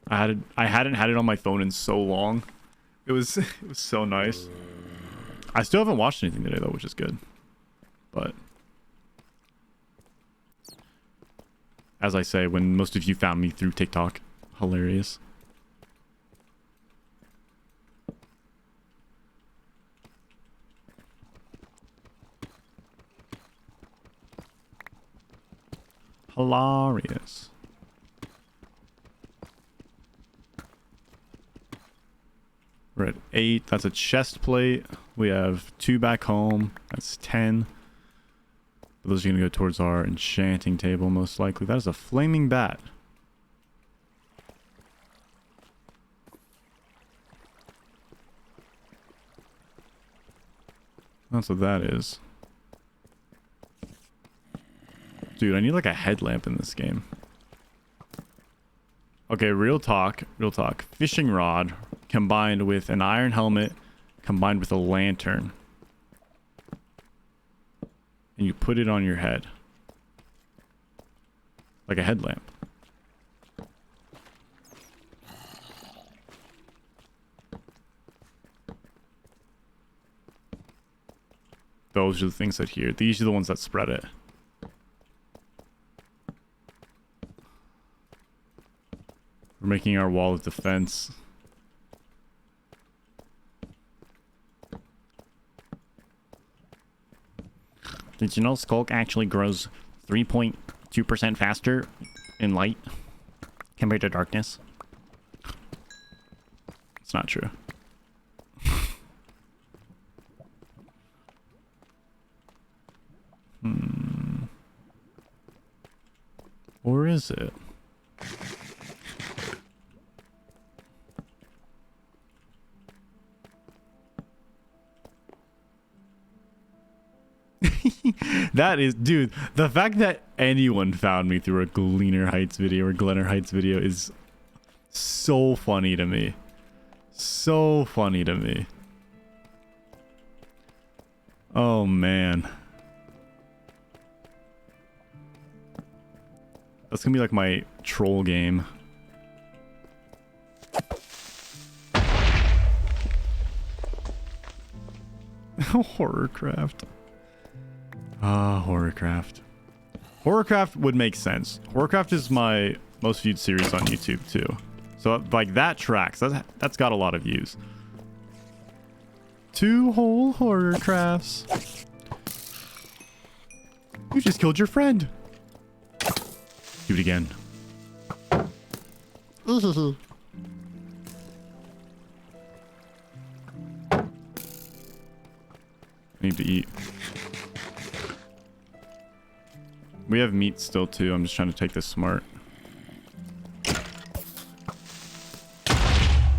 I hadn't had it on my phone in so long. It was it was so nice. I still haven't watched anything today though, which is good. But as I say, when most of you found me through TikTok, hilarious. Hilarious. We're at 8. That's a chest plate. We have 2 back home. That's 10. Those are going to go towards our enchanting table, most likely. That is a flaming bat. That's what that is. Dude, I need like a headlamp in this game. Okay, real talk. Real talk. Fishing rod combined with an iron helmet combined with a lantern. And you put it on your head. Like a headlamp. Those are the things that here. These are the ones that spread it. We're making our wall of defense. Did you know Skulk actually grows 3.2% faster in light compared to darkness? It's not true. Or is it? That is, dude, the fact that anyone found me through a Gleaner Heights video or Glenner Heights video is so funny to me. So funny to me. Oh, man. That's gonna be like my troll game. Horrorcraft. Horrorcraft. Horrorcraft would make sense. Horrorcraft is my most viewed series on YouTube too. So like that tracks. That's got a lot of views. 2 whole Horrorcrafts. You just killed your friend. Do it again. I need to eat. We have meat still too. I'm just trying to take this smart.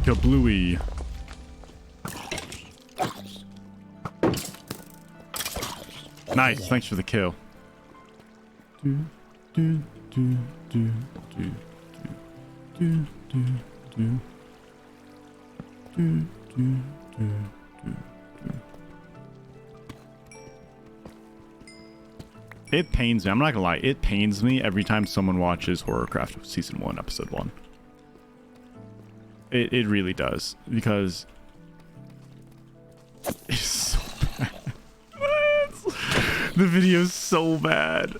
Kablooey. Nice. Thanks for the kill. Do, do, do, do, do, do, do, do, do, do, do. It pains me. I'm not gonna lie. It pains me every time someone watches Horrorcraft Season 1, Episode 1. It really does. Because it's so bad. The video's so bad.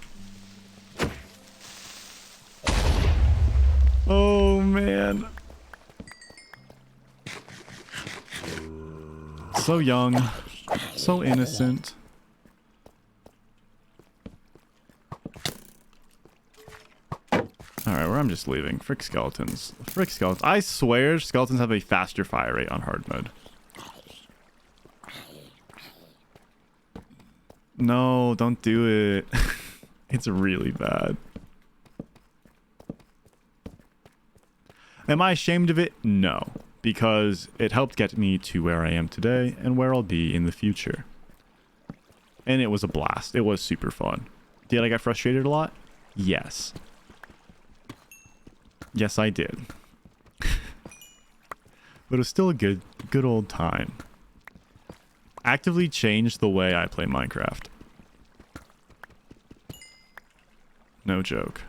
Oh, man. So young. So innocent. Alright, I'm just leaving. Frick skeletons. Frick skeletons. I swear skeletons have a faster fire rate on hard mode. No, don't do it. It's really bad. Am I ashamed of it? No. Because it helped get me to where I am today and where I'll be in the future. And it was a blast. It was super fun. Did I get frustrated a lot? Yes. Yes, I did. But it was still a good old time. Actively changed the way I play Minecraft. No joke.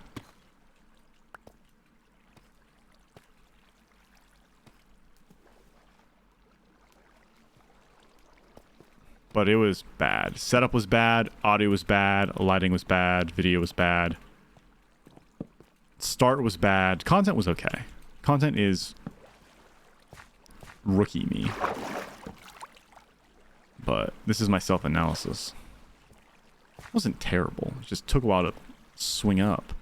But it was bad. Setup was bad, audio was bad, lighting was bad, video was bad. Start was bad. Content was okay. Content is rookie me. But this is my self-analysis. It wasn't terrible. It just took a while to swing up.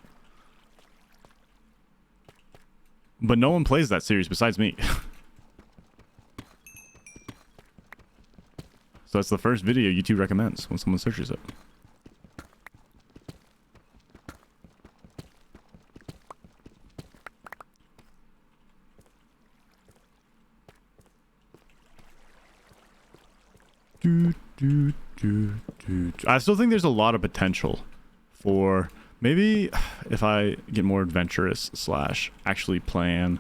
But no one plays that series besides me. So that's the first video YouTube recommends when someone searches it. I still think there's a lot of potential for maybe if I get more adventurous slash actually plan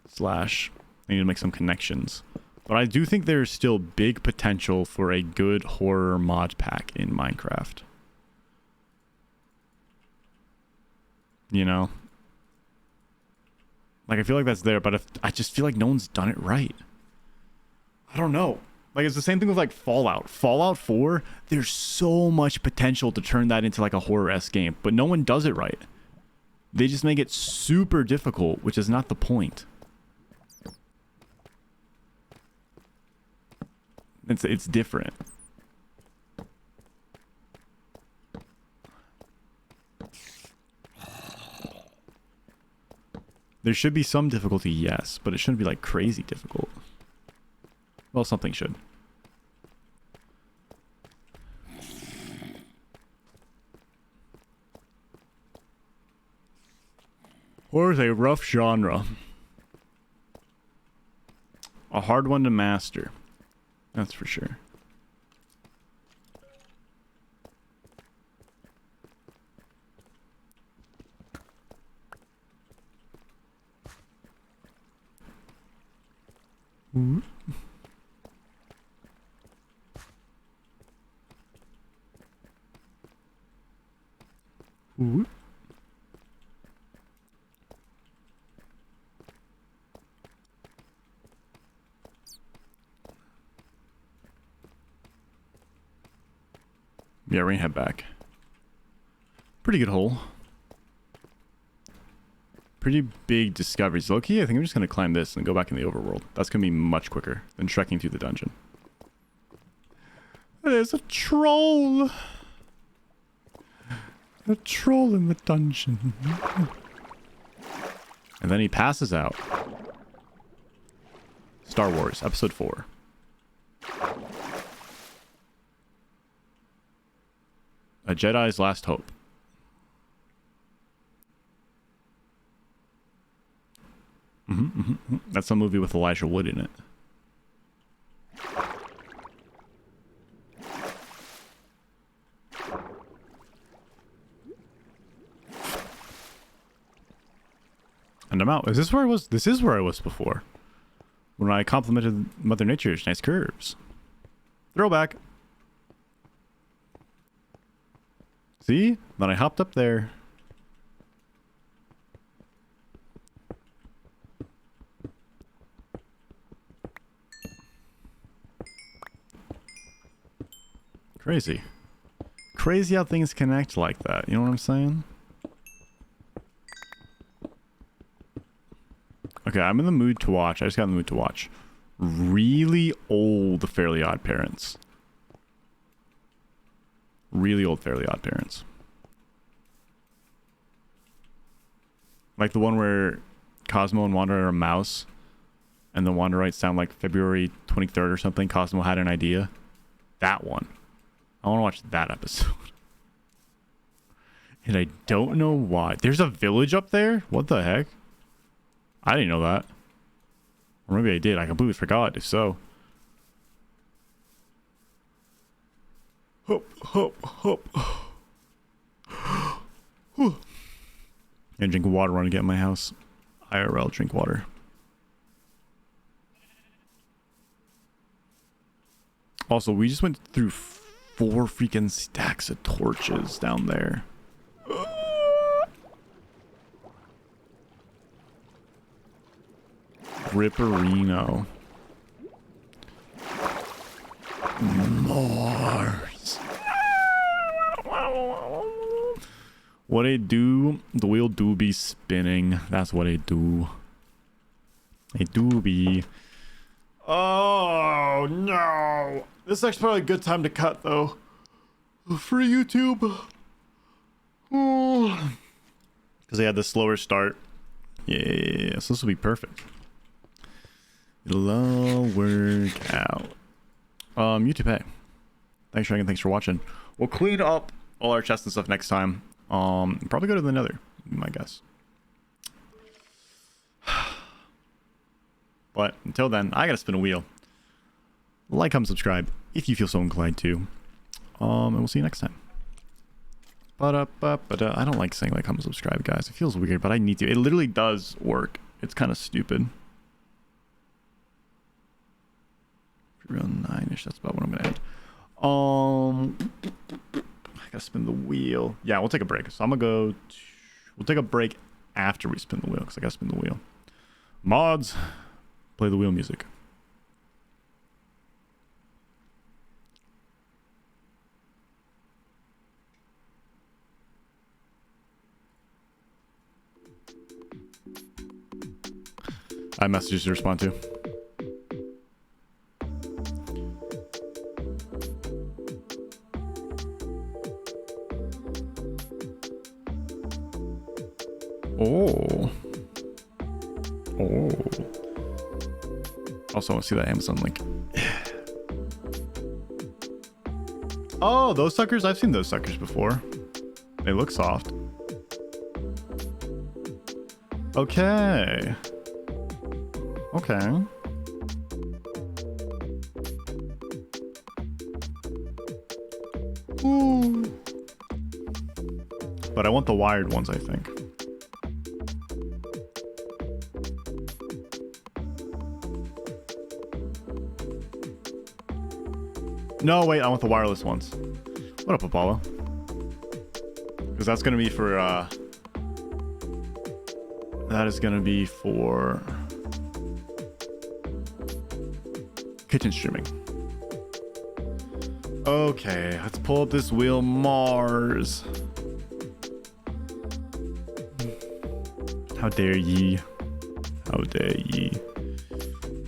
slash I need to make some connections. But I do think there's still big potential for a good horror mod pack in Minecraft. You know? Like, I feel like that's there, but I just feel like no one's done it right. I don't know. Like, it's the same thing with, like, Fallout. Fallout 4, there's so much potential to turn that into, like, a horror-esque game, but no one does it right. They just make it super difficult, which is not the point. It's different. There should be some difficulty, yes, but it shouldn't be like crazy difficult. Well, something should. Horror is a rough genre. A hard one to master. That's for sure. Ooh. Ooh. Yeah, we're gonna head back. Pretty good hole. Pretty big discoveries. Low-key, I think I'm just gonna climb this and go back in the overworld. That's gonna be much quicker than trekking through the dungeon. There's a troll! A troll in the dungeon. And then he passes out. Star Wars, Episode 4. A Jedi's Last Hope. That's a movie with Elijah Wood in it. And I'm out. Is this where I was? This is where I was before. When I complimented Mother Nature's nice curves. Throwback. See? Then I hopped up there. Crazy. Crazy how things connect like that. You know what I'm saying? Okay, I'm in the mood to watch. I just got in the mood to watch really old Fairly Odd Parents. Really old Fairly Odd Parents. Like the one where Cosmo and Wanda are a mouse, and the Wanderites sound like February 23rd or something. Cosmo had an idea. That one. I want to watch that episode. And I don't know why. There's a village up there? What the heck? I didn't know that. Or maybe I did. I completely forgot, if so. Hop, hop, hop. And drink water when I get in my house. IRL drink water. Also, we just went through 4 freaking stacks of torches down there. Ripperino. What it do? The wheel do be spinning. That's what it do. It do be. Oh no! This is actually probably a good time to cut though. For YouTube. Because they had the slower start. Yeah, so this will be perfect. It'll all work out. YouTube, hey. Thanks, Dragon. Thanks for watching. We'll clean up all our chests and stuff next time. Probably go to the Nether, my guess. But until then, I gotta spin a wheel. Like, comment, subscribe if you feel so inclined to. And we'll see you next time. I don't like saying like, comment, subscribe, guys. It feels weird, but I need to. It literally does work. It's kind of stupid. Around 9-ish. That's about what I'm gonna end. I gotta spin the wheel. Yeah, we'll take a break. So I'm gonna go. We'll take a break after we spin the wheel because I gotta spin the wheel. Mods, play the wheel music. I have messages to respond to. Oh. Also, I want to see that Amazon link. Oh, those suckers? I've seen those suckers before. They look soft. Okay. Okay. Ooh. But I want the wired ones, I think. No, wait, I want the wireless ones. What up, Apollo? Because that's going to be for, that is going to be for kitchen streaming. Okay, let's pull up this wheel, Mars. How dare ye? How dare ye?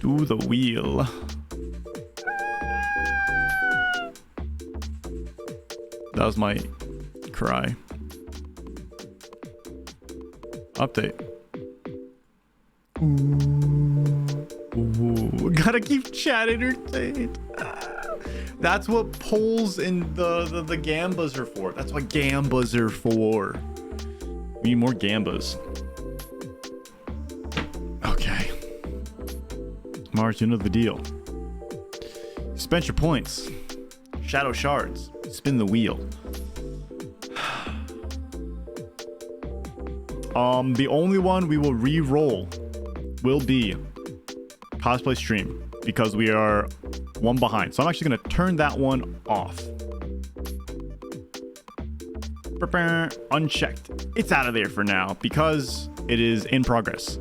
Do the wheel. That was my cry. Update. Ooh. Gotta keep chat entertained. That's what polls in the gambas are for. That's what gambas are for. We need more gambas. Okay. Mars, you know the deal. You spent your points. Shadow shards. Spin the wheel. The only one we will re-roll will be cosplay stream because we are one behind. So I'm actually going to turn that one off. Unchecked. It's out of there for now because it is in progress.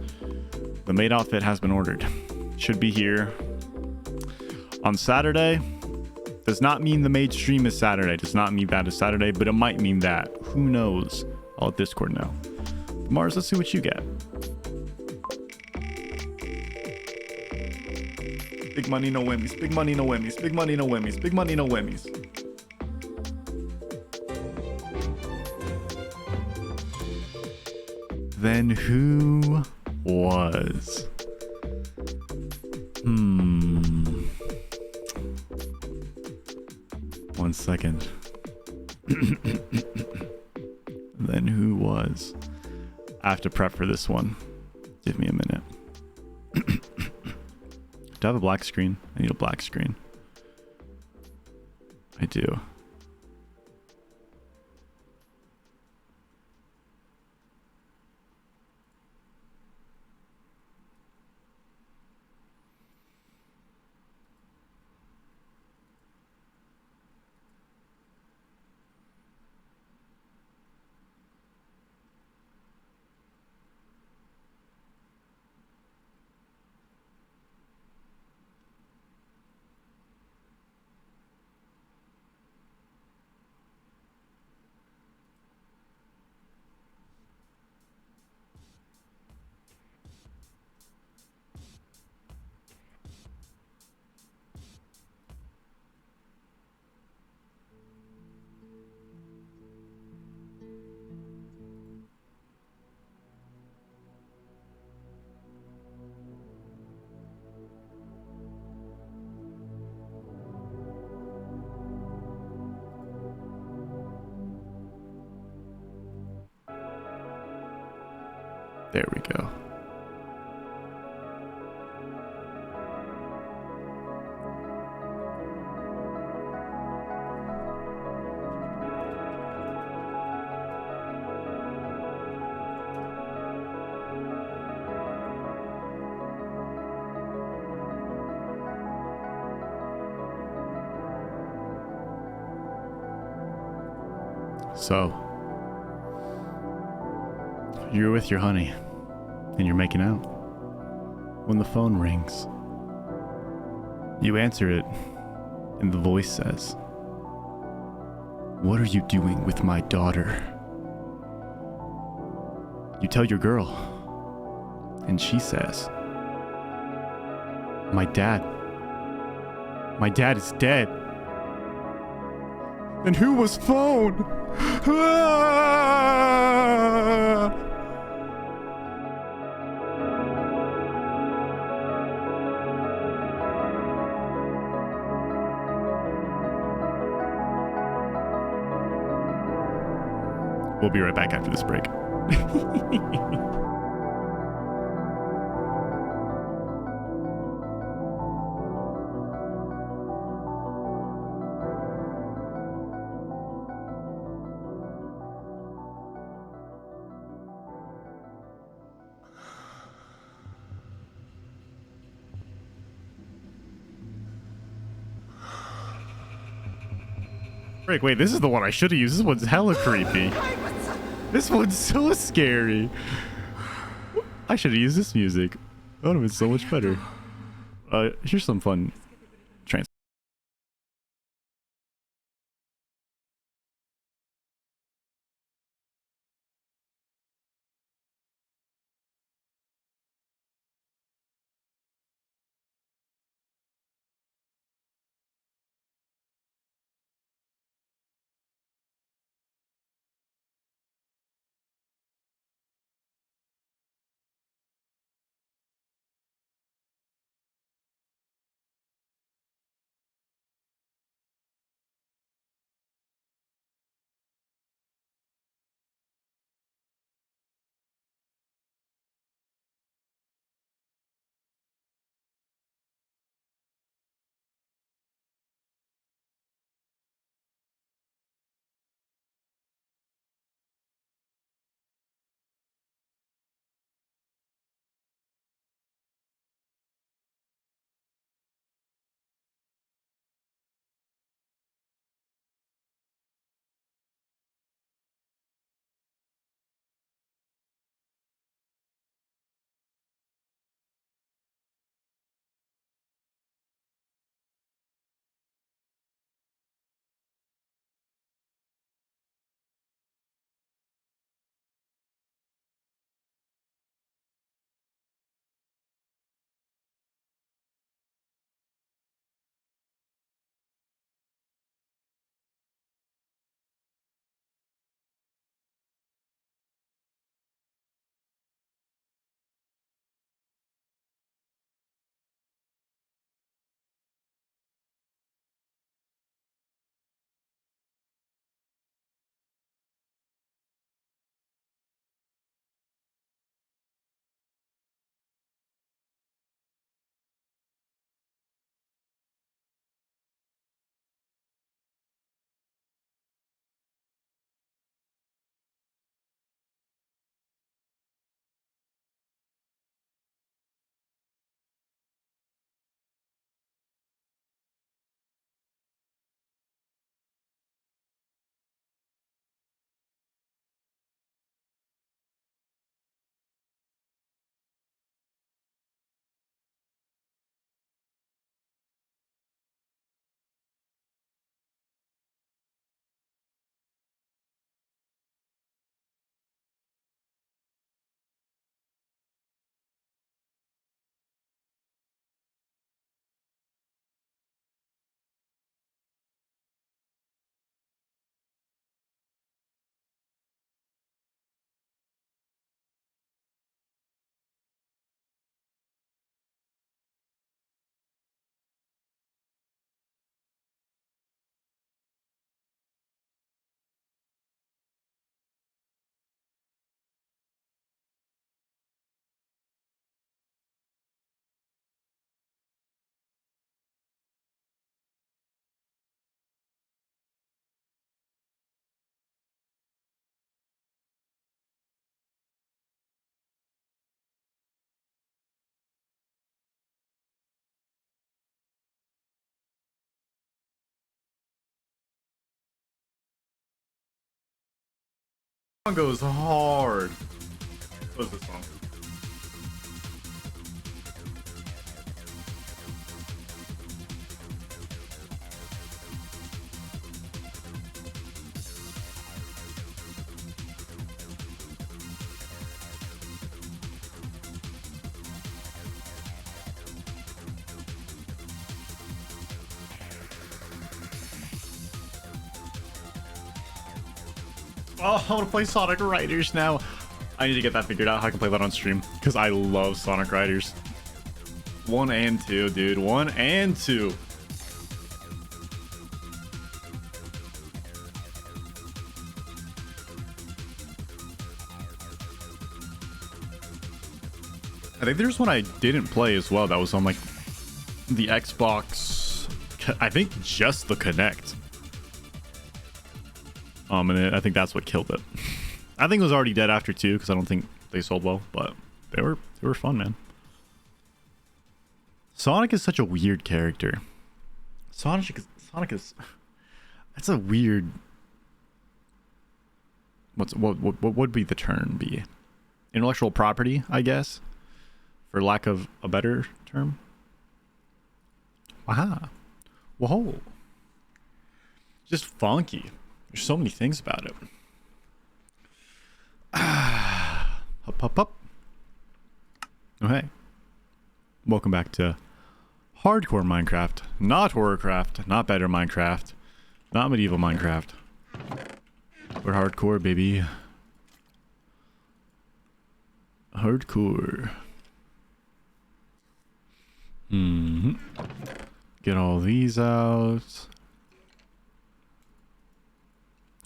The maid outfit has been ordered. Should be here on Saturday. Does not mean the maid stream is Saturday. Does not mean that is Saturday, but it might mean that. Who knows? I'll let Discord know. Mars, let's see what you get. Big money, no whammies. Big money, no whammies. Big money, no whammies. Big money, no whammies. Then who was? 1 second. Then who was? I have to prep for this one. Give me a minute. Do I have a black screen? I need a black screen. I do. There we go. So, you're with your honey, and you're making out. When the phone rings, you answer it, and the voice says, "What are you doing with my daughter?" You tell your girl, and she says, My dad is dead." Then who was phone? Ah! We'll be right back after this break. Frick, wait, this is the one I should have used. This one's hella creepy. This one's so scary. I should have used this music. That would have been so much better. Here's some fun trans. Song goes hard. What is this song? Oh, I want to play Sonic Riders now. I need to get that figured out how I can play that on stream because I love Sonic Riders. 1 and 2, dude. 1 and 2. I think there's one I didn't play as well that was on like the Xbox. I think just the Kinect. And I think that's what killed it. I think it was already dead after 2 because I don't think they sold well, but they were fun, man. Sonic is such a weird character. Sonic is that's a weird. What would be the term be? Intellectual property, I guess, for lack of a better term. Wow. Whoa. Just funky. There's so many things about it. Hup, hup, hup. Oh, hey. Welcome back to hardcore Minecraft. Not horrorcraft. Not better Minecraft. Not medieval Minecraft. We're hardcore, baby. Hardcore. Get all these out.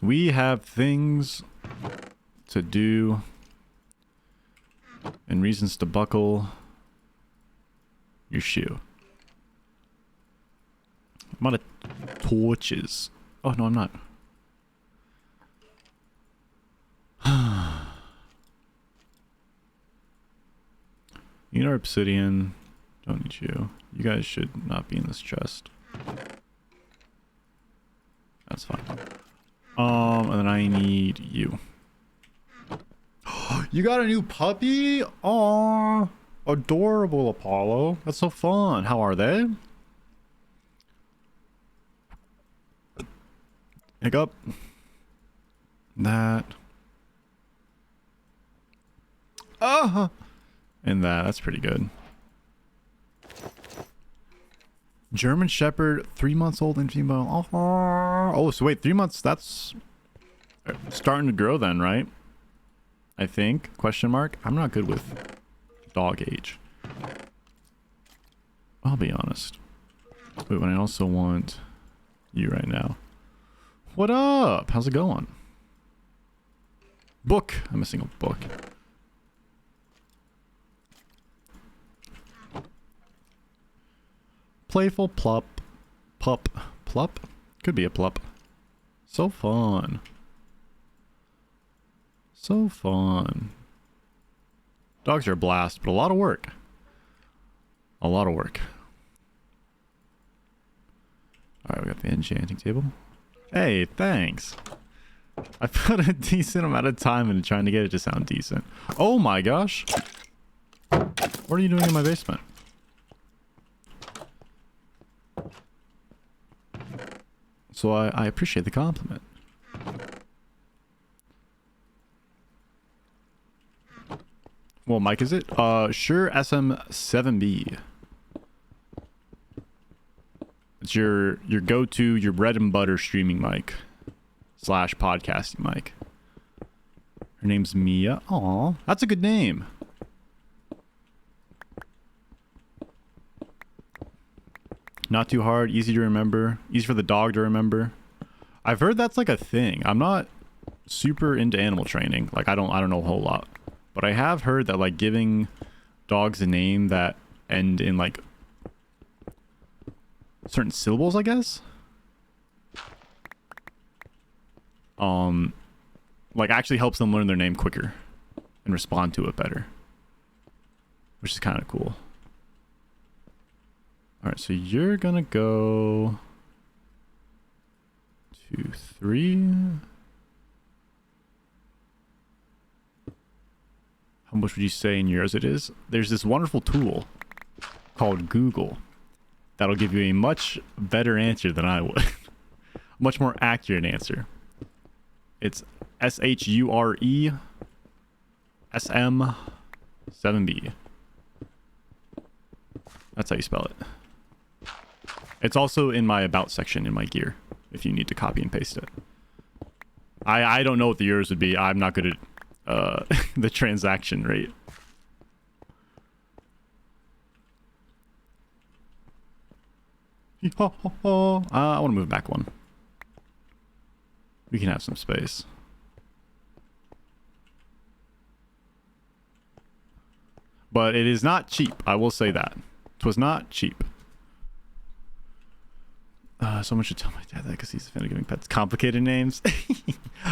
We have things to do and reasons to buckle your shoe. I'm out of torches. Oh, no, I'm not. You know, obsidian. Don't need you. You guys should not be in this chest. That's fine. And then I need you. You got a new puppy? Aw, adorable, Apollo. That's so fun. How are they? Hiccup. That. And that's pretty good. German Shepherd, 3 months old and female. Oh, so wait, 3 months, that's starting to grow then, right? I think, question mark. I'm not good with dog age. I'll be honest. Wait, when I also want you right now. What up? How's it going? Book. I'm missing a book. Playful plup. Pup. Plup? Could be a plup. So fun. So fun. Dogs are a blast, but a lot of work. A lot of work. Alright, we got the enchanting table. Hey, thanks. I put a decent amount of time into trying to get it to sound decent. Oh my gosh. What are you doing in my basement? So I appreciate the compliment. Well, mic is it? Sure, SM7B. It's your go-to, your bread and butter streaming mic / podcasting mic. Her name's Mia. Aw, that's a good name. Not too hard, easy to remember, easy for the dog to remember. I've heard that's like a thing. I'm not super into animal training. Like I don't know a whole lot. But I have heard that like giving dogs a name that end in like certain syllables, I guess. Like actually helps them learn their name quicker and respond to it better. Which is kind of cool. Alright, so you're gonna go 2, 3. How much would you say in yours it is? There's this wonderful tool called Google that'll give you a much better answer than I would. Much more accurate answer. It's SHURESM7B. That's how you spell it. It's also in my about section in my gear if you need to copy and paste it. I don't know what the yours would be. I'm not good at the transaction rate. I want to move back one. We can have some space. But it is not cheap. I will say that. It was not cheap. Someone should tell my dad that because he's a fan of giving pets complicated names.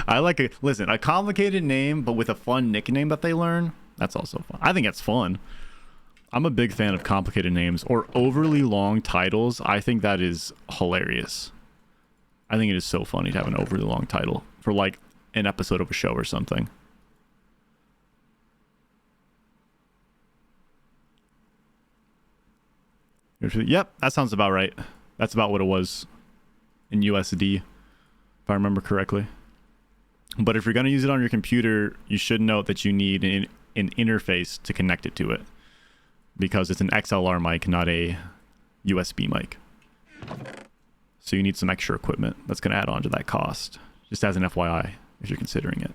I like a listen, a complicated name, but with a fun nickname that they learn. That's also fun. I think it's fun. I'm a big fan of complicated names or overly long titles. I think that is hilarious. I think it is so funny to have an overly long title for like an episode of a show or something. Yep, that sounds about right. That's about what it was in USD, if I remember correctly. But if you're going to use it on your computer, you should note that you need an interface to connect it to it, because it's an XLR mic, not a USB mic. So you need some extra equipment that's going to add on to that cost, just as an FYI, if you're considering it.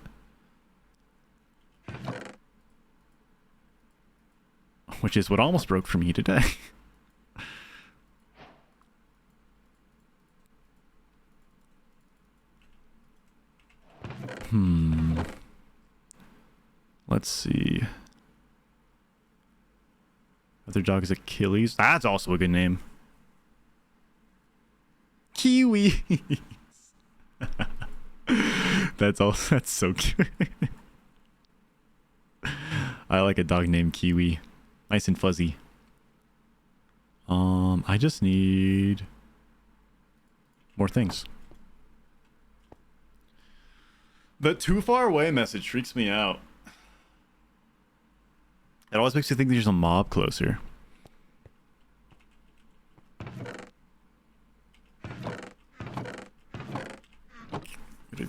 Which is what almost broke for me today. Let's see. Other dog is Achilles. That's also a good name. Kiwi. That's so cute. I like a dog named Kiwi. Nice and fuzzy. I just need more things. The too far away message freaks me out. It always makes you think there's a mob closer.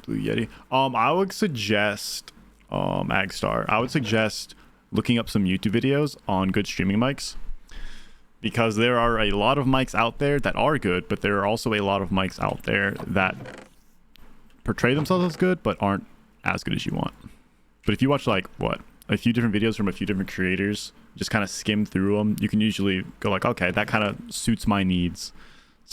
Blue Yeti. I would suggest Agstar. I would suggest looking up some YouTube videos on good streaming mics, because there are a lot of mics out there that are good, but there are also a lot of mics out there that portray themselves as good but aren't as good as you want. But if you watch like a few different videos from a few different creators, just kind of skim through them, you can usually go like, okay, that kind of suits my needs /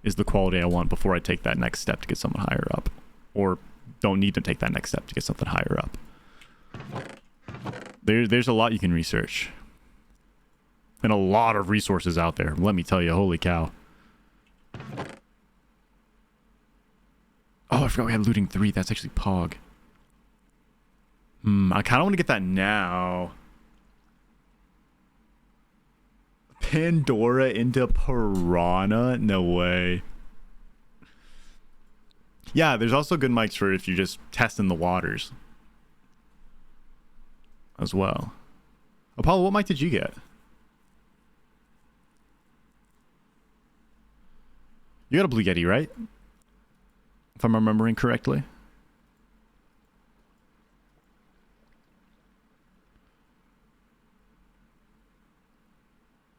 is the quality I want before I take that next step to get someone higher up, or don't need to take that next step to get something higher up. There's a lot you can research and a lot of resources out there, let me tell you. Holy cow. Oh, I forgot we had looting 3. That's actually Pog. I kind of want to get that now. Pandora into Piranha? No way. Yeah, there's also good mics for if you're just testing the waters as well. Apollo, what mic did you get? You got a Blue Yeti, right? If I'm remembering correctly.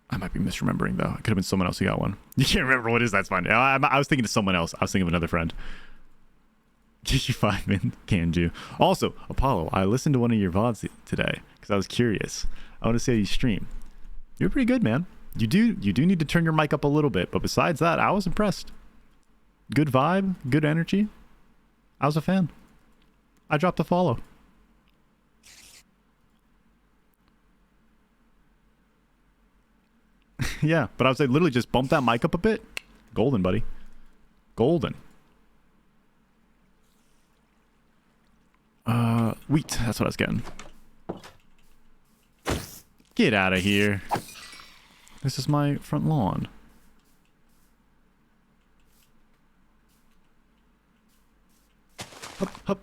I might be misremembering, though. It could have been someone else who got one. You can't remember what it is, that's fine. I was thinking of someone else. I was thinking of another friend. Did you find me? Can do. Also, Apollo, I listened to one of your VODs today because I was curious. I want to see how you stream. You're pretty good, man. You do need to turn your mic up a little bit, but besides that, I was impressed. Good vibe, good energy. I was a fan. I dropped a follow. Yeah, but I would say literally just bump that mic up a bit. Golden, buddy. Golden. Wheat. That's what I was getting. Get out of here. This is my front lawn. Hup, hup.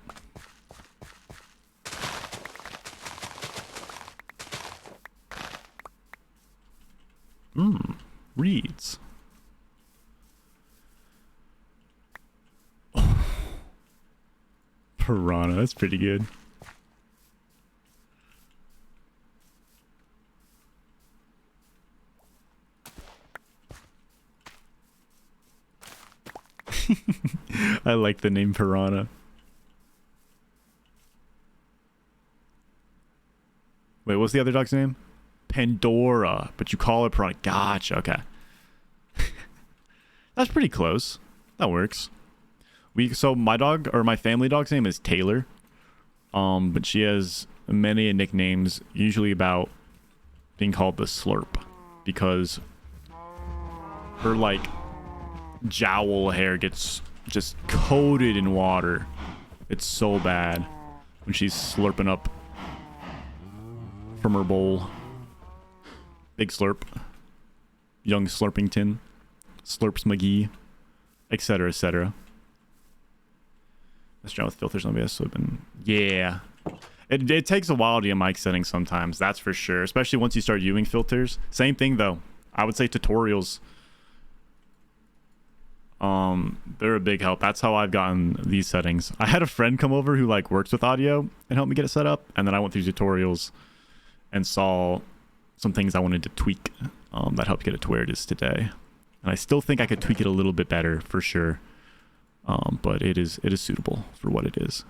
Reeds. Piranha, that's pretty good. I like the name Piranha. Wait, what's the other dog's name? Pandora, but you call it Piranha. Gotcha, okay. That's pretty close. That works. So my dog, or my family dog's name is Taylor. But she has many nicknames, usually about being called the Slurp, because her like jowl hair gets just coated in water. It's so bad when she's slurping up from her bowl. Big Slurp, young Slurpington, Slurps McGee, etc., etc. This job with filters on OBS would have been, yeah. It takes a while to get mic settings sometimes, that's for sure. Especially once you start using filters. Same thing though. I would say tutorials. They're a big help. That's how I've gotten these settings. I had a friend come over who like works with audio and helped me get it set up, and then I went through tutorials and saw some things I wanted to tweak that helped get it to where it is today. And I still think I could tweak it a little bit better for sure. But it is suitable for what it is.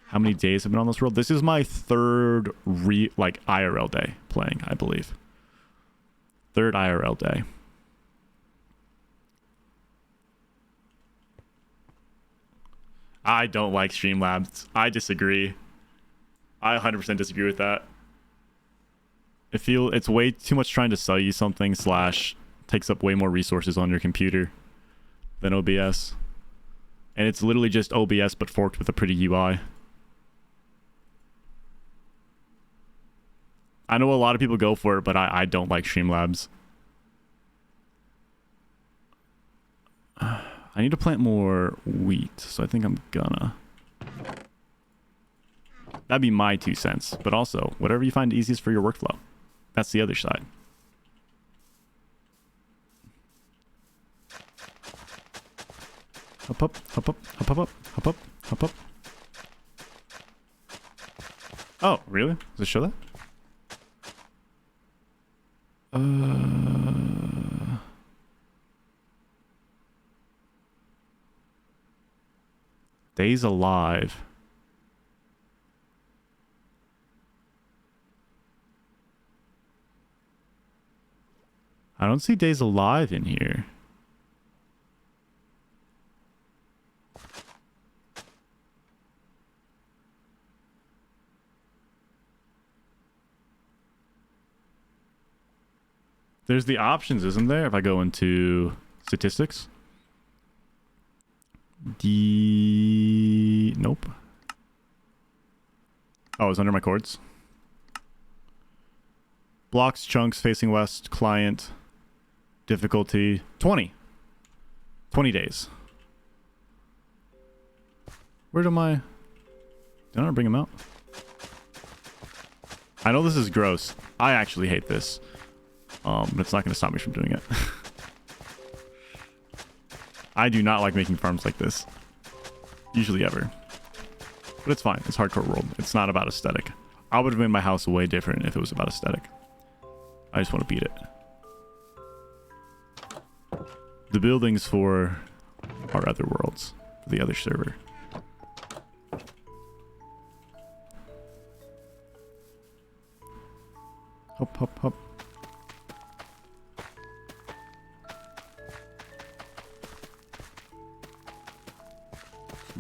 How many days have been on this world? This is my third IRL day playing, I believe. Third IRL day. I don't like Streamlabs. I disagree. I 100% disagree with that. It's way too much trying to sell you something / takes up way more resources on your computer than OBS. And it's literally just OBS but forked with a pretty UI. I know a lot of people go for it, but I don't like Streamlabs. I need to plant more wheat, so I think I'm gonna. That'd be my 2 cents, but also whatever you find easiest for your workflow. That's the other side. Hop up, hop up, hop up, hop up, hop up. Oh, really? Does it show that? Days alive. I don't see days alive in here. There's the options, isn't there? If I go into statistics. Nope. Oh, it's under my chords. Blocks, chunks, facing west, client, difficulty, 20. 20 days. Where do my... Did I not bring them out? I know this is gross. I actually hate this. But it's not going to stop me from doing it. I do not like making farms like this. Usually ever. But it's fine. It's hardcore world. It's not about aesthetic. I would have made my house way different if it was about aesthetic. I just want to beat it. The buildings for our other worlds. For the other server. Hop, hop, hop.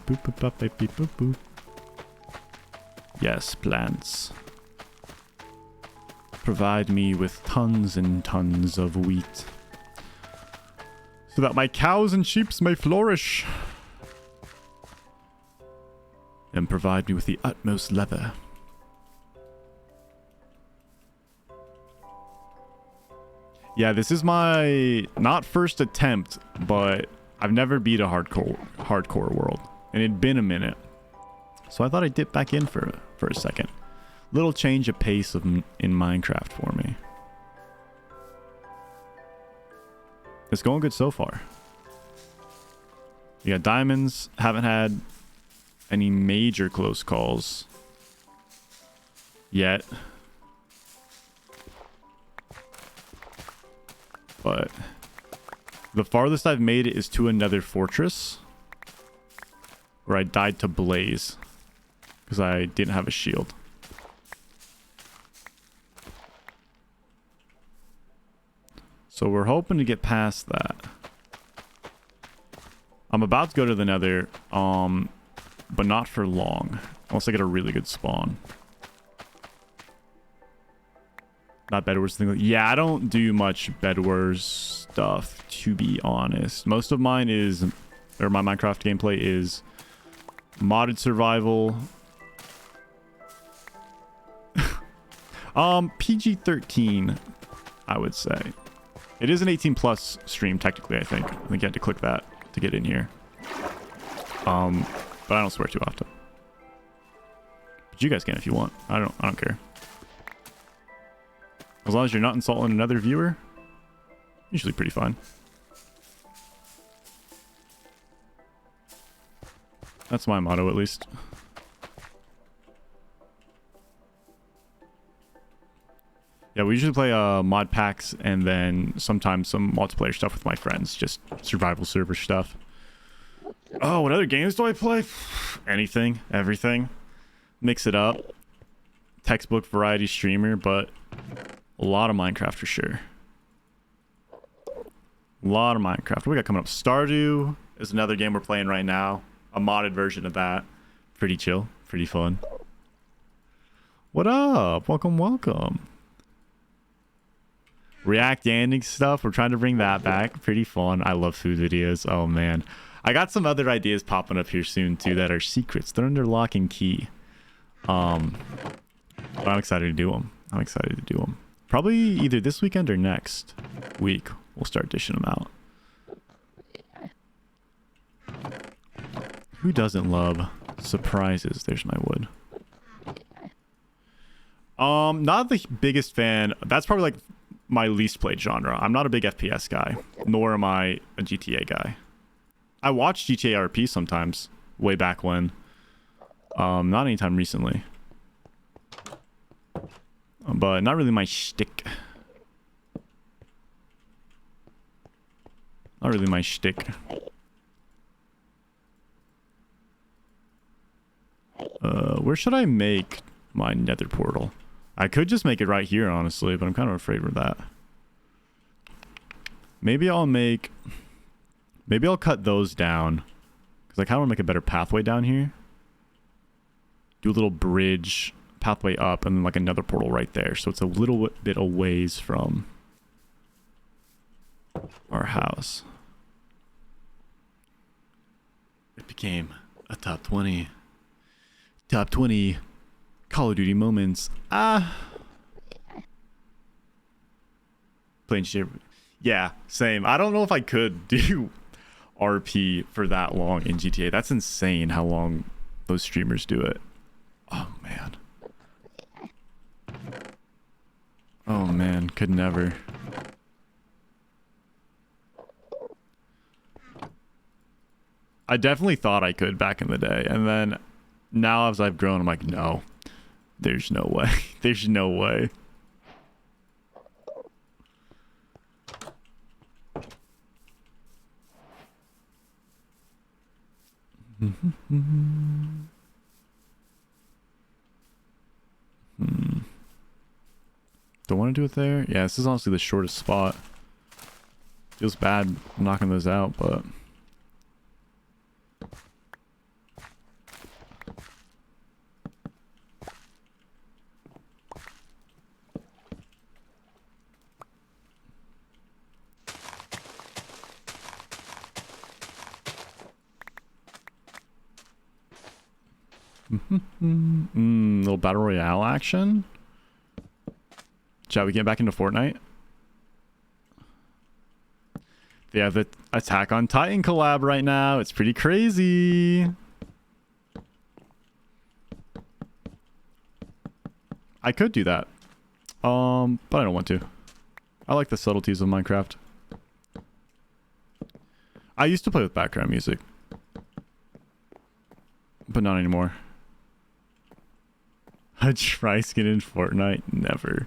Boop, boop, boop, boop, boop, boop, boop. Yes, plants. Provide me with tons and tons of wheat, so that my cows and sheep may flourish. And provide me with the utmost leather. Yeah, this is my not first attempt, but I've never beat a hardcore world. And it'd been a minute. So I thought I'd dip back in for a second. Little change of pace in Minecraft for me. It's going good so far. Yeah, diamonds. Haven't had any major close calls yet. But the farthest I've made it is to another fortress where I died to blaze because I didn't have a shield. So we're hoping to get past that. I'm about to go to the Nether, but not for long. Unless I get a really good spawn. Not Bedwars thing. Yeah, I don't do much Bedwars stuff, to be honest. Most of mine is, or my Minecraft gameplay is modded survival. PG-13, I would say. It is an 18 plus stream, technically, I think. I think you had to click that to get in here. But I don't swear too often. But you guys can if you want. I don't care. As long as you're not insulting another viewer, usually pretty fine. That's my motto, at least. Yeah, we usually play mod packs and then sometimes some multiplayer stuff with my friends. Just survival server stuff. Oh, what other games do I play? Anything, everything. Mix it up. Textbook variety streamer, but a lot of Minecraft for sure. A lot of Minecraft. What we got coming up? Stardew is another game we're playing right now. A modded version of that. Pretty chill. Pretty fun. What up? Welcome, welcome. React ending stuff. We're trying to bring that back. Pretty fun. I love food videos. Oh, man. I got some other ideas popping up here soon, too, that are secrets. They're under lock and key. But I'm excited to do them. Probably either this weekend or next week. We'll start dishing them out. Who doesn't love surprises? There's my wood. Not the biggest fan. That's probably like my least played genre. I'm not a big FPS guy, nor am I a GTA guy. I watch GTA RP sometimes, way back when. Not anytime recently. But not really my shtick. Not really my shtick. Where should I make my nether portal? I could just make it right here, honestly, but I'm kind of afraid of that. Maybe I'll cut those down. Because I kind of want to make a better pathway down here. Do a little bridge pathway up and then like another portal right there. So it's a little bit a ways from our house. It became a top 20 Call of Duty moments. Playing shit. Yeah, same. I don't know if I could do RP for that long in GTA. That's insane how long those streamers do it. Oh, man. Oh, man. Could never. I definitely thought I could back in the day. And then now as I've grown, I'm like, no. There's no way. There's no way. Don't want to do it there. Yeah, this is honestly the shortest spot. Feels bad knocking those out, but little battle royale action. Shall we get back into Fortnite? They have the Attack on Titan collab right now. It's pretty crazy. I could do that. But I don't want to. I like the subtleties of Minecraft. I used to play with background music, but not anymore. A try skin in Fortnite? Never.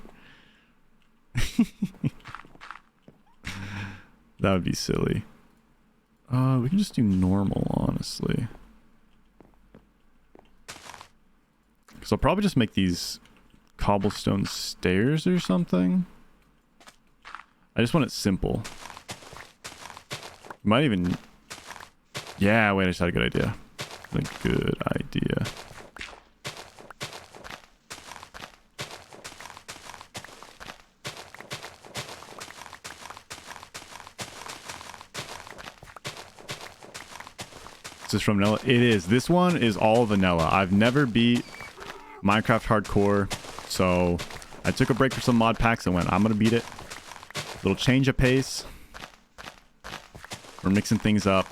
That would be silly. We can just do normal, honestly. Because I'll probably just make these cobblestone stairs or something. I just want it simple. Might even... Yeah, wait, I just had a good idea. A good idea. Is this from vanilla? It is. This one is all vanilla. I've never beat Minecraft Hardcore, so I took a break for some mod packs and went, I'm gonna beat it. Little change of pace. We're mixing things up.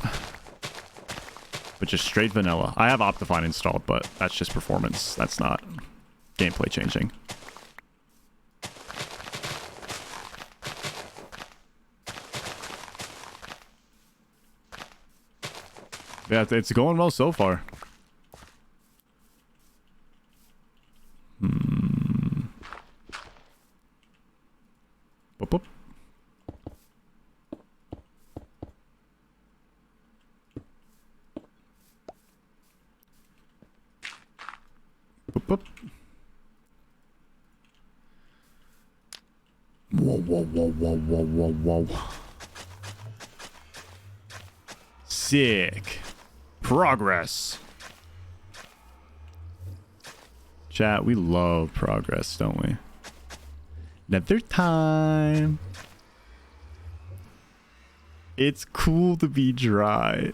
But just straight vanilla. I have Optifine installed, but that's just performance. That's not gameplay changing. Yeah, it's going well so far. Boop, boop. Boop, boop. Whoa, whoa, whoa, whoa, whoa, whoa, whoa. Sick. Progress. Chat, we love progress, don't we? Nether time. It's cool to be dry.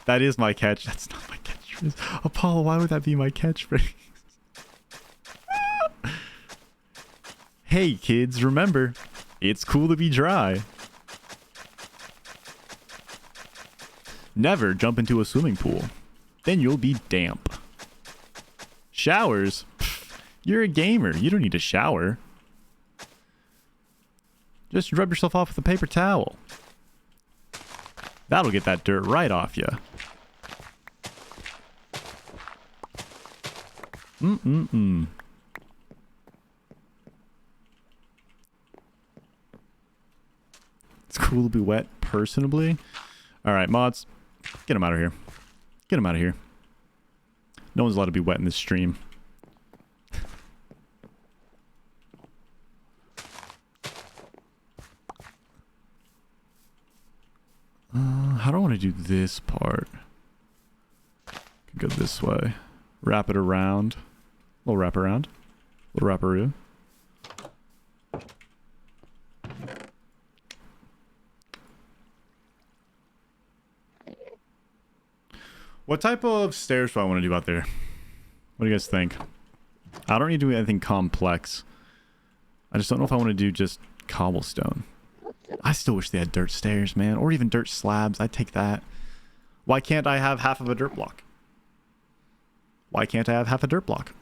That is my catch. That's not my catchphrase. Apollo, why would that be my catchphrase? Hey kids, remember, it's cool to be dry. Never jump into a swimming pool. Then you'll be damp. Showers? Pfft, you're a gamer. You don't need a shower. Just rub yourself off with a paper towel. That'll get that dirt right off you. It's cool to be wet, personally. Alright, mods. Get him out of here. Get him out of here. No one's allowed to be wet in this stream. How do I want to do this part? Could go this way. Wrap it around. Little wrap around. Little wrap-a-roo. What type of stairs do I want to do out there? What do you guys think? I don't need to do anything complex. I just don't know if I want to do just cobblestone. I still wish they had dirt stairs, man. Or even dirt slabs. I'd take that. Why can't I have half of a dirt block? Why can't I have half a dirt block?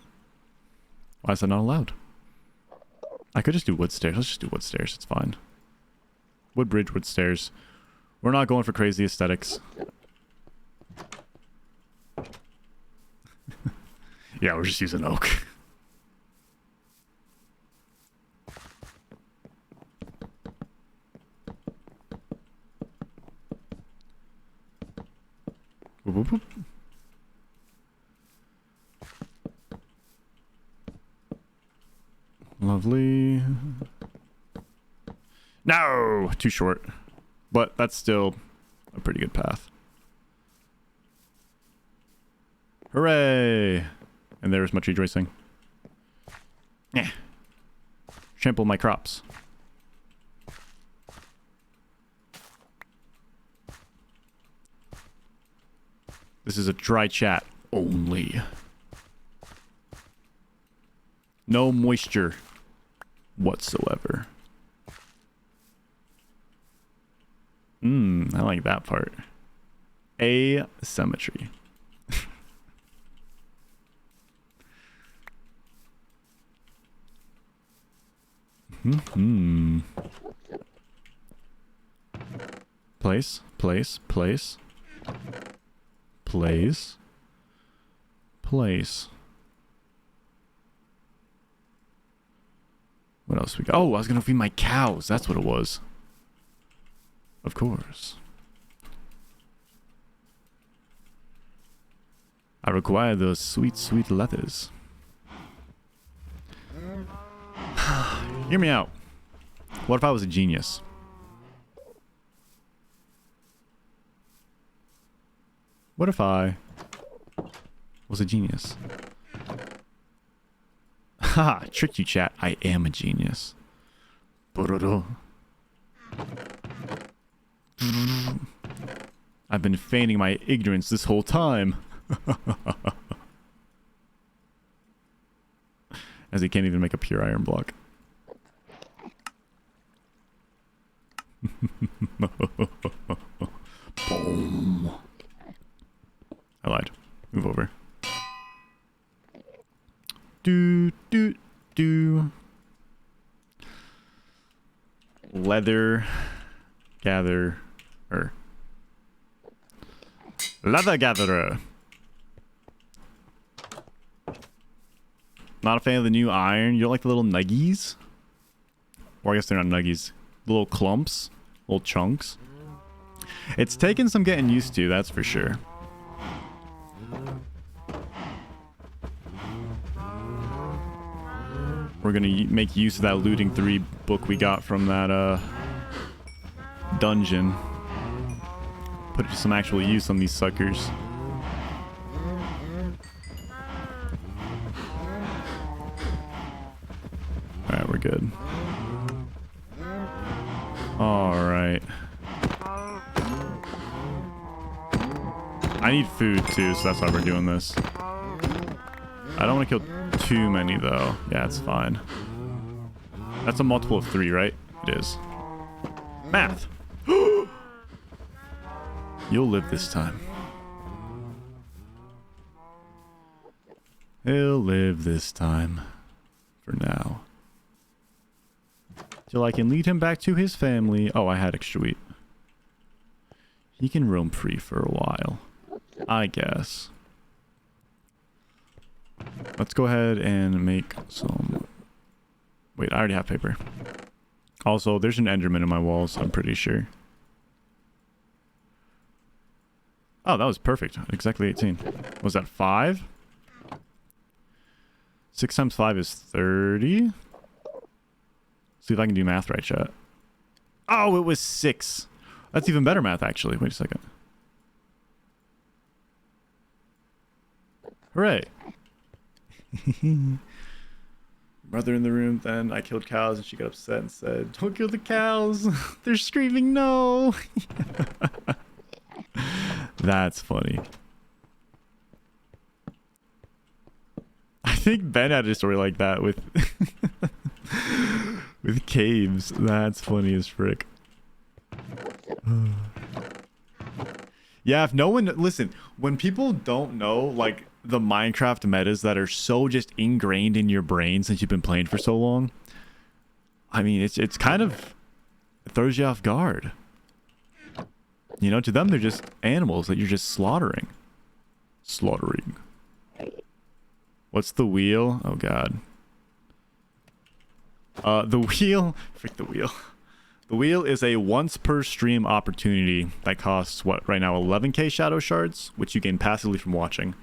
Why is that not allowed? I could just do wood stairs. Let's just do wood stairs. It's fine. Wood bridge, wood stairs. We're not going for crazy aesthetics. Yeah, we're just using oak. Boop, boop, boop. Lovely. No! Too short. But that's still a pretty good path. Hooray! And there's much rejoicing. Yeah. Trample my crops. This is a dry chat only. No moisture whatsoever. I like that part. Asymmetry. Place. Place. Place. Place. Place. What else we got? Oh, I was gonna feed my cows. That's what it was. Of course. I require those sweet, sweet leathers. Hear me out. What if I was a genius? What if I was a genius? Haha, tricked you, chat. I am a genius. I've been feigning my ignorance this whole time. As he can't even make a pure iron block. Boom. I lied. Move over. Do. Leather gatherer. Leather gatherer. Not a fan of the new iron. You don't like the little nuggies? Or I guess they're not nuggies. Little clumps. Little chunks. It's taken some getting used to, that's for sure. We're gonna make use of that Looting 3 book we got from that dungeon. Put it to some actual use on these suckers. Alright, we're good. Alright. I need food too, so that's why we're doing this. I don't want to kill too many though. Yeah, it's fine. That's a multiple of 3, right? It is. Math! You'll live this time. He'll live this time. For now. Till I can lead him back to his family. Oh, I had extra wheat. He can roam free for a while. I guess. Let's go ahead and make some... Wait, I already have paper. Also, there's an Enderman in my walls, I'm pretty sure. Oh, that was perfect. Exactly 18. Was that 5? 6 times 5 is 30. See if I can do math right, chat. Oh, it was 6. That's even better math, actually. Wait a second. Hooray. Brother in the room, then I killed cows and she got upset and said, "Don't kill the cows. They're screaming no." That's funny. I think Ben had a story like that with with caves. That's funny as frick. Yeah, if no one... Listen, when people don't know, like, the Minecraft metas that are so just ingrained in your brain since you've been playing for so long, I mean, it's kind of... It throws you off guard. You know, to them, they're just animals that you're just slaughtering. Slaughtering. What's the wheel? Oh, God. The wheel... Frick the wheel. The wheel is a once per stream opportunity that costs, what, right now 11k shadow shards, which you gain passively from watching.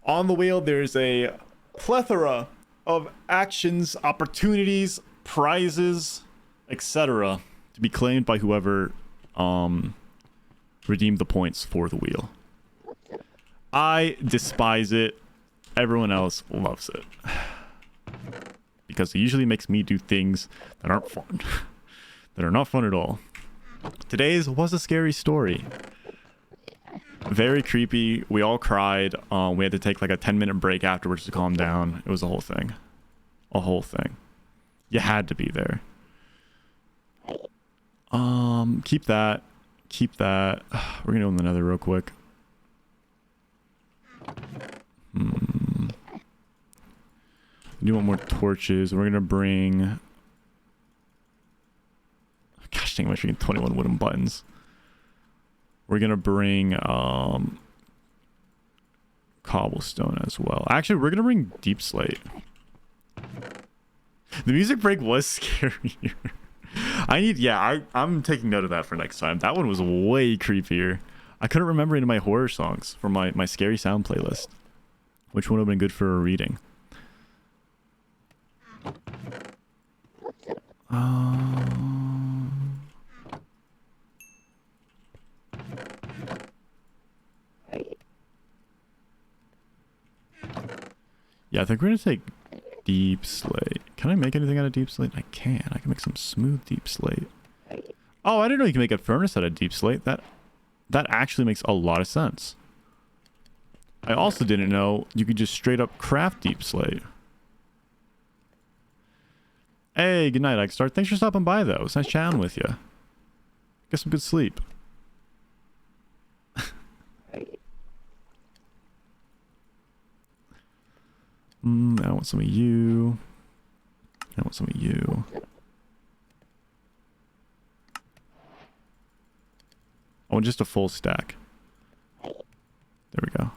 On the wheel, there's a plethora of actions, opportunities, prizes, etc. to be claimed by whoever redeemed the points for the wheel. I despise it. Everyone else loves it. Because it usually makes me do things that aren't fun. That are not fun at all. Today's was a scary story. Very creepy. We all cried. We had to take like a 10-minute break afterwards to calm down. It was a whole thing. A whole thing. You had to be there. Keep that. Keep that. We're gonna go in the Nether real quick. Do want more torches. We're gonna bring... Gosh dang, I wish we get 21 wooden buttons. We're gonna bring cobblestone as well. Actually, we're gonna bring deep slate. The music break was scarier. I'm taking note of that for next time. That one was way creepier. I couldn't remember any of my horror songs from my scary sound playlist. Which one would have been good for a reading? Yeah, I think we're gonna take deep slate. Can I make anything out of deep slate? I can. I can make some smooth deep slate. Oh, I didn't know you can make a furnace out of deep slate. That actually makes a lot of sense. I also didn't know you could just straight up craft deep slate. Hey, good night, Xstar. Thanks for stopping by, though. It's nice chatting with you. Get some good sleep. I want some of you. I want some of you. I want just a full stack. There we go.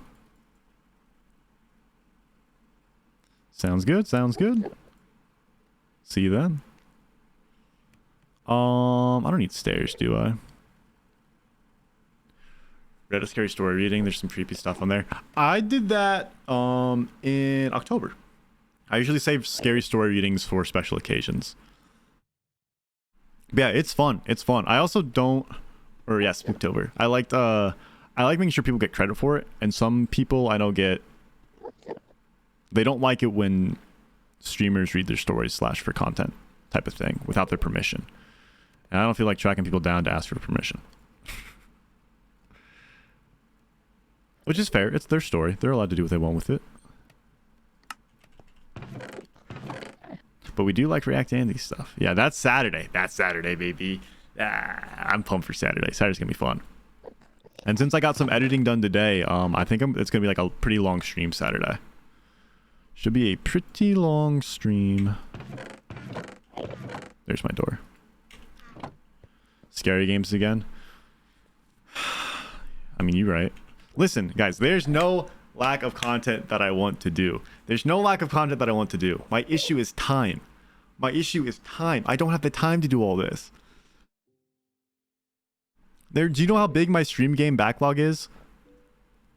Sounds good. Sounds good. See you then. I don't need stairs, do I? Read a scary story reading. There's some creepy stuff on there. I did that in October. I usually save scary story readings for special occasions. But yeah, it's fun. It's fun. I also don't, or yeah, Spooktober. I like making sure people get credit for it, and some people I know they don't like it when streamers read their stories / for content type of thing without their permission. And I don't feel like tracking people down to ask for permission. Which is fair. It's their story. They're allowed to do what they want with it. But we do like React Andy stuff. Yeah, that's Saturday. That's Saturday, baby. I'm pumped for Saturday. Saturday's gonna be fun. And since I got some editing done today, I think it's gonna be like a pretty long stream Saturday. Should be a pretty long stream. There's my door. Scary games again. I mean, you're right. Listen, guys, there's no lack of content that I want to do. There's no lack of content that I want to do. My issue is time. My issue is time. I don't have the time to do all this. Do you know how big my stream game backlog is?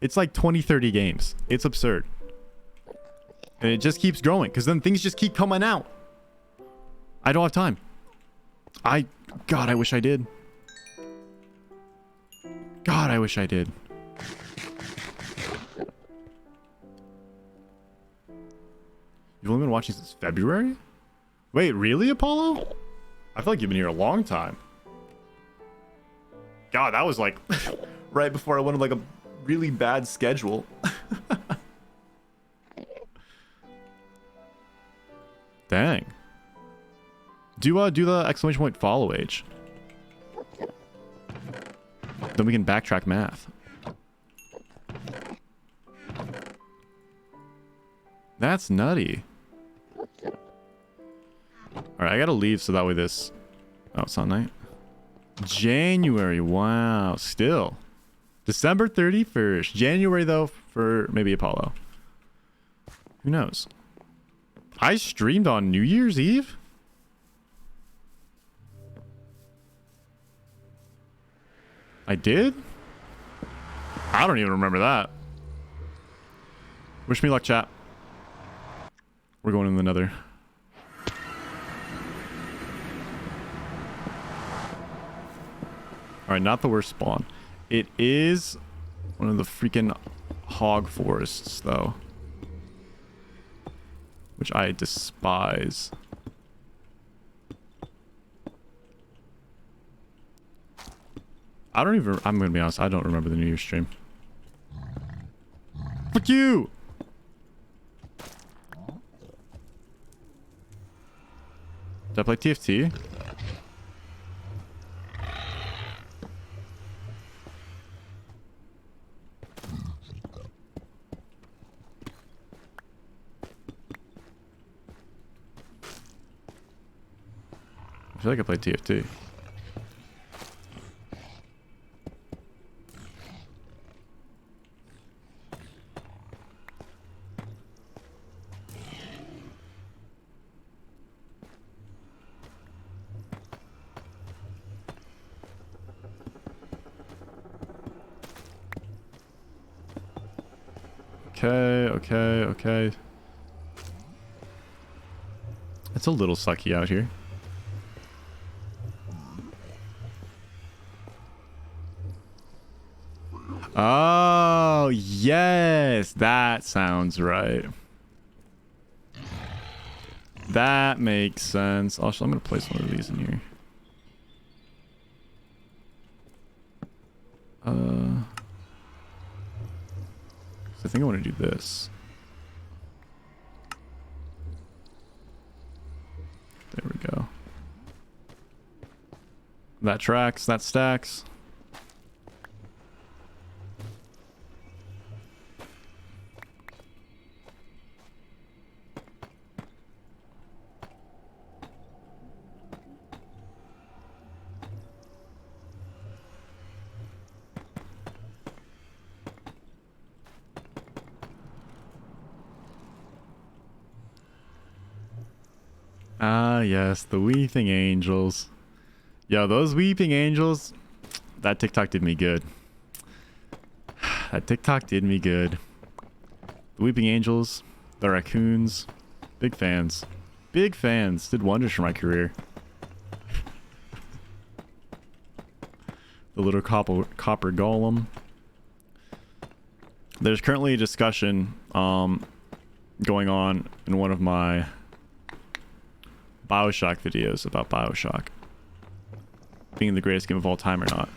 It's like 20, 30 games. It's absurd. And it just keeps growing because then things just keep coming out. I don't have time. God, I wish I did. God, I wish I did. You've only been watching since February? Wait, really, Apollo? I feel like you've been here a long time. God, that was like right before I went on like a really bad schedule. Dang. Do the exclamation point follow age. Then we can backtrack math. That's nutty. Alright, I gotta leave so that way this... Oh, it's not night. January, wow, still. December 31st. January, though, for maybe Apollo. Who knows? I streamed on New Year's Eve? I did? I don't even remember that. Wish me luck, chat. We're going in the Nether. Alright, not the worst spawn. It is one of the freaking hog forests, though. Which I despise. I'm gonna be honest, I don't remember the New Year's stream. Fuck you! Did I play TFT? I feel like I played TFT. Okay. It's a little sucky out here. Oh, yes. That sounds right. That makes sense. Also, I'm going to place one of these in here. I think I want to do this. There we go. That tracks, that stacks. Ah, yes, the weeping angels. Yo, those weeping angels, that TikTok did me good. That TikTok did me good. The weeping angels, the raccoons, big fans. Big fans. Did wonders for my career. The little copper golem. There's currently a discussion going on in one of my BioShock videos about BioShock being the greatest game of all time or not.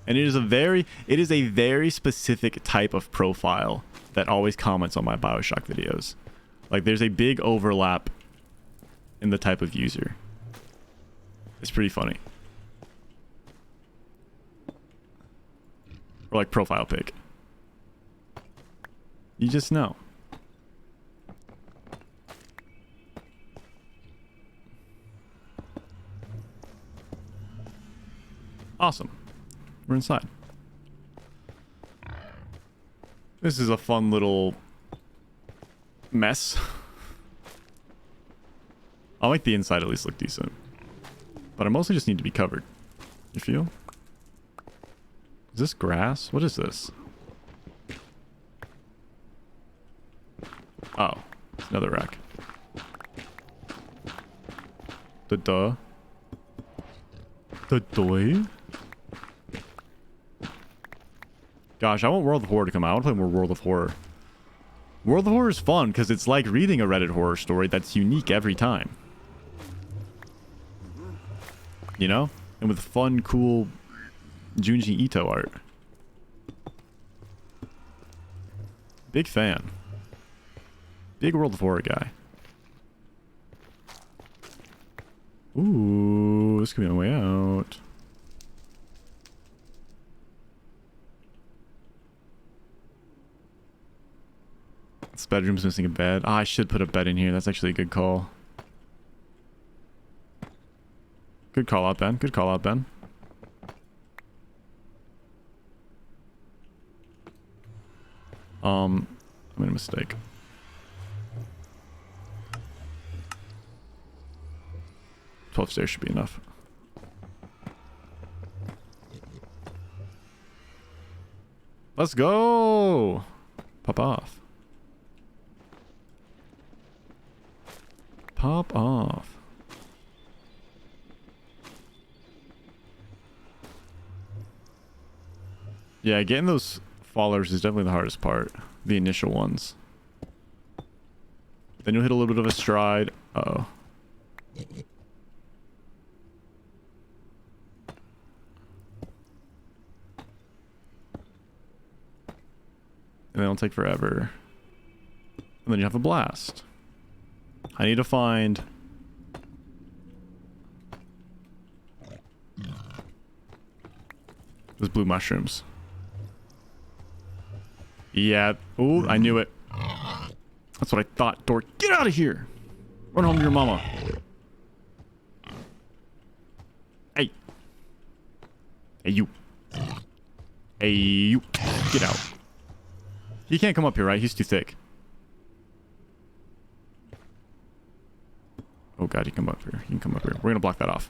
And it is a very specific type of profile that always comments on my BioShock videos. Like, there's a big overlap in the type of user. It's pretty funny. Or like profile pic. You just know. Awesome. We're inside. This is a fun little mess. I'll make the inside at least look decent. But I mostly just need to be covered. You feel? Is this grass? What is this? Oh, it's another rack. The doy? Gosh, I want World of Horror to come out. I want to play more World of Horror. World of Horror is fun because it's like reading a Reddit horror story that's unique every time. You know? And with fun, cool Junji Ito art. Big fan. Big World of Horror guy. Ooh, this could be my way out. This bedroom's missing a bed. Ah, I should put a bed in here. That's actually a good call. Good call out, Ben. Good call out, Ben. I made a mistake. Upstairs should be enough. Let's go! Pop off. Pop off. Yeah, getting those followers is definitely the hardest part. The initial ones. Then you'll hit a little bit of a stride. Uh-oh. And it'll take forever. And then you have a blast. I need to find... those blue mushrooms. Yeah. Oh, I knew it. That's what I thought. Dork, get out of here! Run home to your mama. Hey. Hey, you. Hey, you. Get out. He can't come up here, right? He's too thick. Oh god, he can come up here. He can come up here. We're gonna block that off.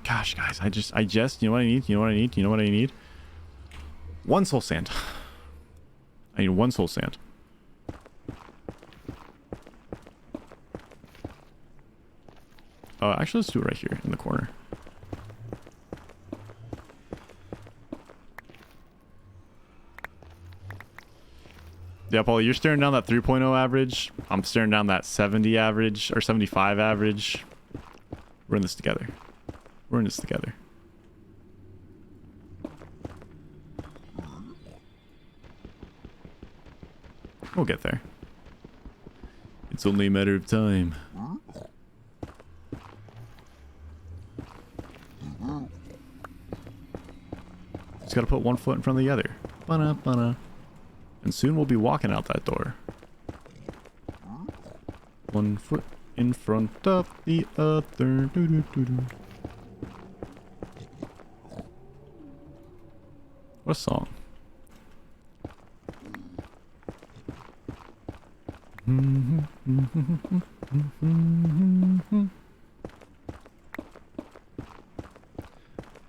Gosh, guys, I just, you know what I need? You know what I need? You know what I need? 1 soul sand. I need 1 soul sand. Actually, let's do it right here in the corner. Yeah, Paulie, you're staring down that 3.0 average. I'm staring down that 70 average or 75 average. We're in this together. We're in this together. We'll get there. It's only a matter of time. Just gotta put 1 foot in front of the other. Ba-na, ba-na. And soon we'll be walking out that door. 1 foot in front of the other. Doo-doo-doo-doo. What a song.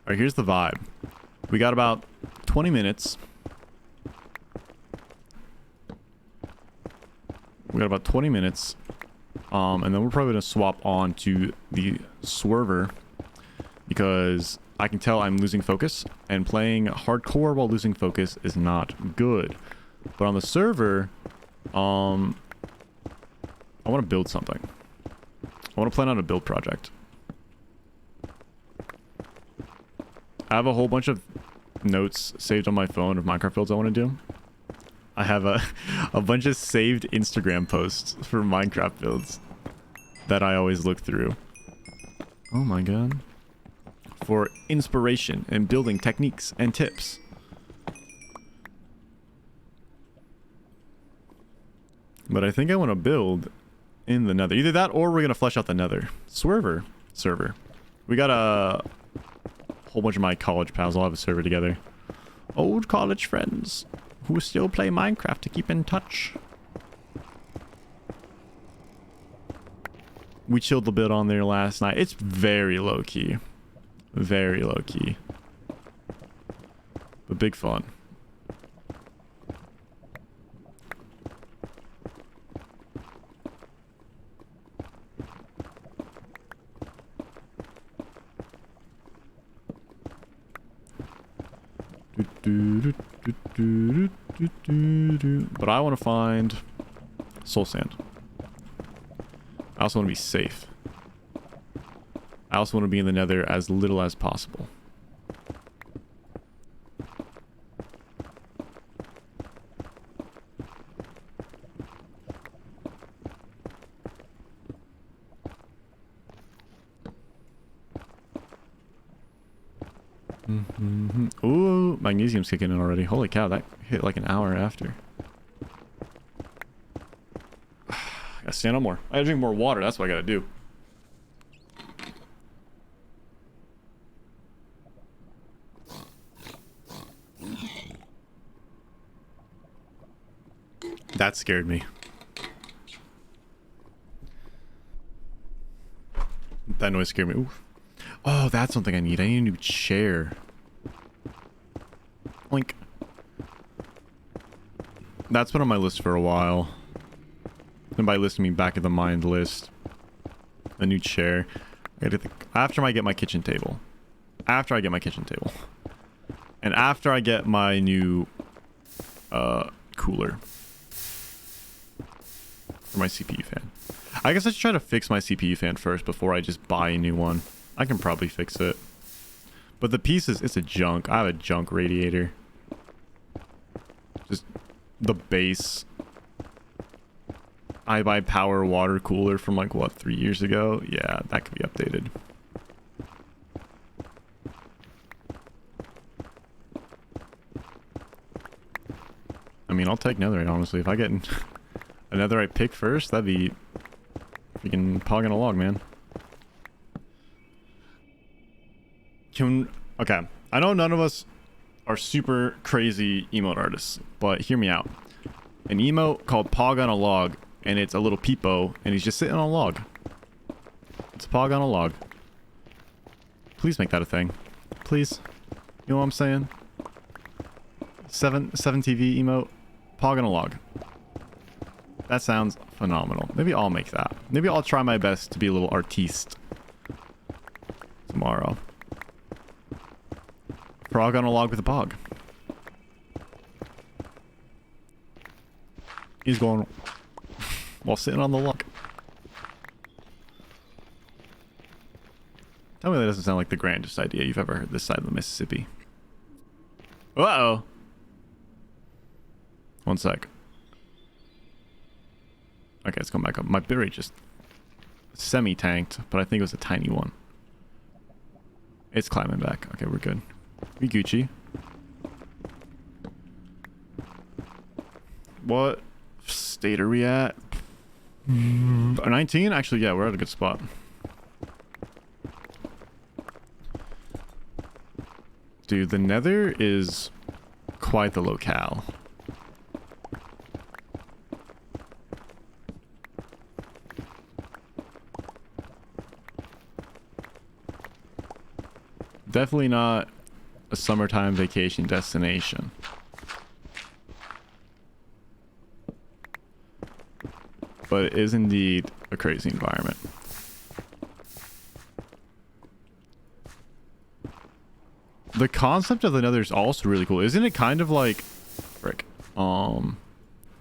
Alright, here's the vibe. We got about 20 minutes. We got about 20 minutes. And then we're probably going to swap on to the swerver. Because I can tell I'm losing focus. And playing hardcore while losing focus is not good. But on the server, I want to build something. I want to plan out a build project. I have a whole bunch of notes saved on my phone of Minecraft builds I want to do. I have a bunch of saved Instagram posts for Minecraft builds that I always look through. Oh my god. For inspiration and building techniques and tips. But I think I want to build in the Nether. Either that or we're going to flesh out the Nether. Swerver server. We got a whole bunch of my college pals all have a server together. Old college friends who still play Minecraft to keep in touch. We chilled a bit on there last night. It's very low key. Very low key. But big fun. But I want to find soul sand. I also want to be safe. I also want to be in the Nether as little as possible. Ooh, magnesium's kicking in already. Holy cow, that hit like an hour after. I gotta stand on more. I gotta drink more water, that's what I gotta do. That scared me. That noise scared me. Ooh. Oh, that's something I need. I need a new chair. Link. That's been on my list for a while. And by list, I mean back of the mind list. A new chair. After I get my kitchen table. After I get my kitchen table. And after I get my new cooler. For my CPU fan. I guess I should try to fix my CPU fan first before I just buy a new one. I can probably fix it. But the pieces, it's a junk. I have a junk radiator. Just the base. I buy power water cooler from like, what, 3 years ago? Yeah, that could be updated. I mean, I'll take netherite, honestly. If I get a netherite pick first, that'd be freaking pogging a log, man. Okay, I know none of us are super crazy emote artists, but hear me out. An emote called Pog on a Log, and it's a little peepo, and he's just sitting on a log. It's a Pog on a Log. Please make that a thing. Please. You know what I'm saying? seven TV emote. Pog on a log. That sounds phenomenal. Maybe I'll make that. Maybe I'll try my best to be a little artiste tomorrow. Frog on a log with a pog. He's going while sitting on the log. Tell me that doesn't sound like the grandest idea you've ever heard this side of the Mississippi. Uh-oh. One sec. Okay, let's come back up. My berry just semi-tanked, but I think it was a tiny one. It's climbing back. Okay, we're good. We Gucci. What state are we at? 19? Actually, yeah, we're at a good spot. Dude, the Nether is quite the locale. Definitely not a summertime vacation destination. But it is indeed a crazy environment. The concept of the Nether is also really cool. Isn't it kind of like frick, the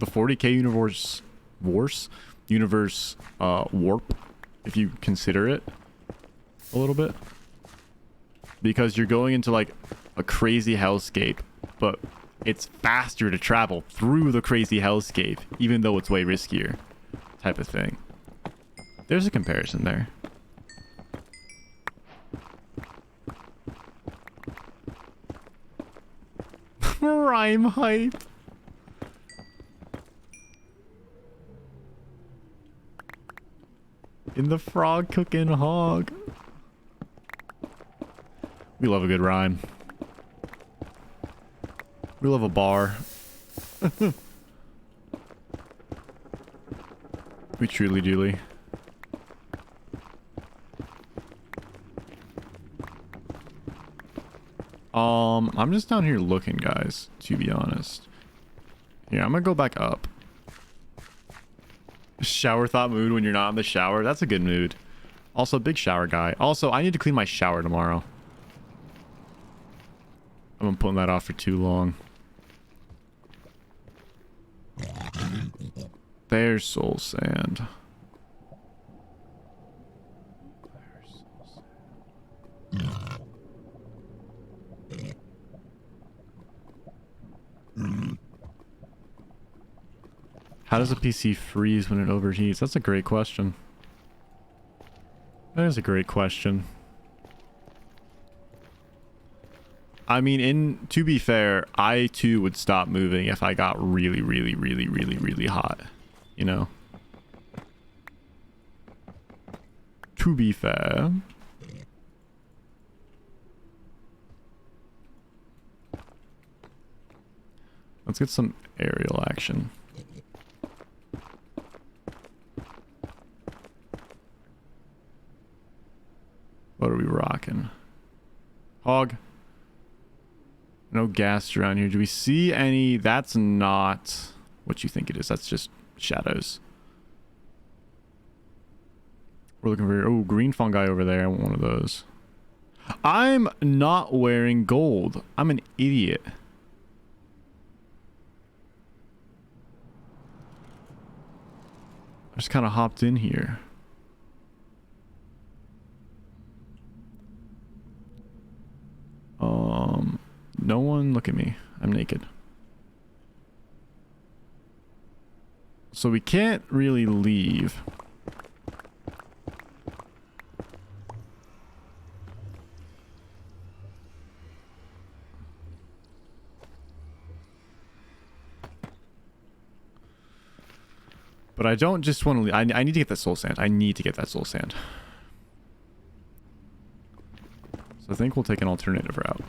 40k universe warp, if you consider it a little bit? Because you're going into like a crazy hellscape, but it's faster to travel through the crazy hellscape, even though it's way riskier, type of thing. There's a comparison there. Rhyme hype. In the frog cooking hog. We love a good rhyme. We love a bar. We truly do. I'm just down here looking, guys, to be honest. Yeah, I'm gonna go back up. Shower thought mood when you're not in the shower. That's a good mood. Also, big shower guy. Also, I need to clean my shower tomorrow. I've been putting that off for too long. There's soul sand. How does a PC freeze when it overheats? That's a great question. That is a great question. I mean, to be fair, I too would stop moving if I got really, really, really, really, really hot. You know? To be fair. Let's get some aerial action. What are we rocking? Hog. No gas around here. Do we see any? That's not what you think it is. That's just shadows. We're looking for... Oh, green fungi over there. I want one of those. I'm not wearing gold. I'm an idiot. I just kind of hopped in here. No one look at me. I'm naked. So we can't really leave. But I don't just want to leave. I need to get that soul sand. I need to get that soul sand. So I think we'll take an alternative route.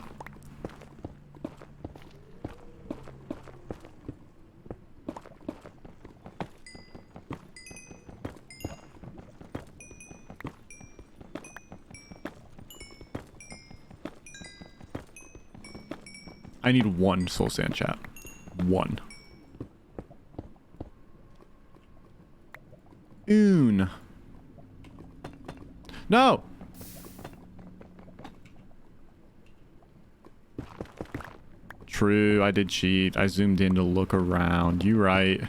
I need 1 soul sand, chat. 1. Oon. No! True, I did cheat. I zoomed in to look around. You right.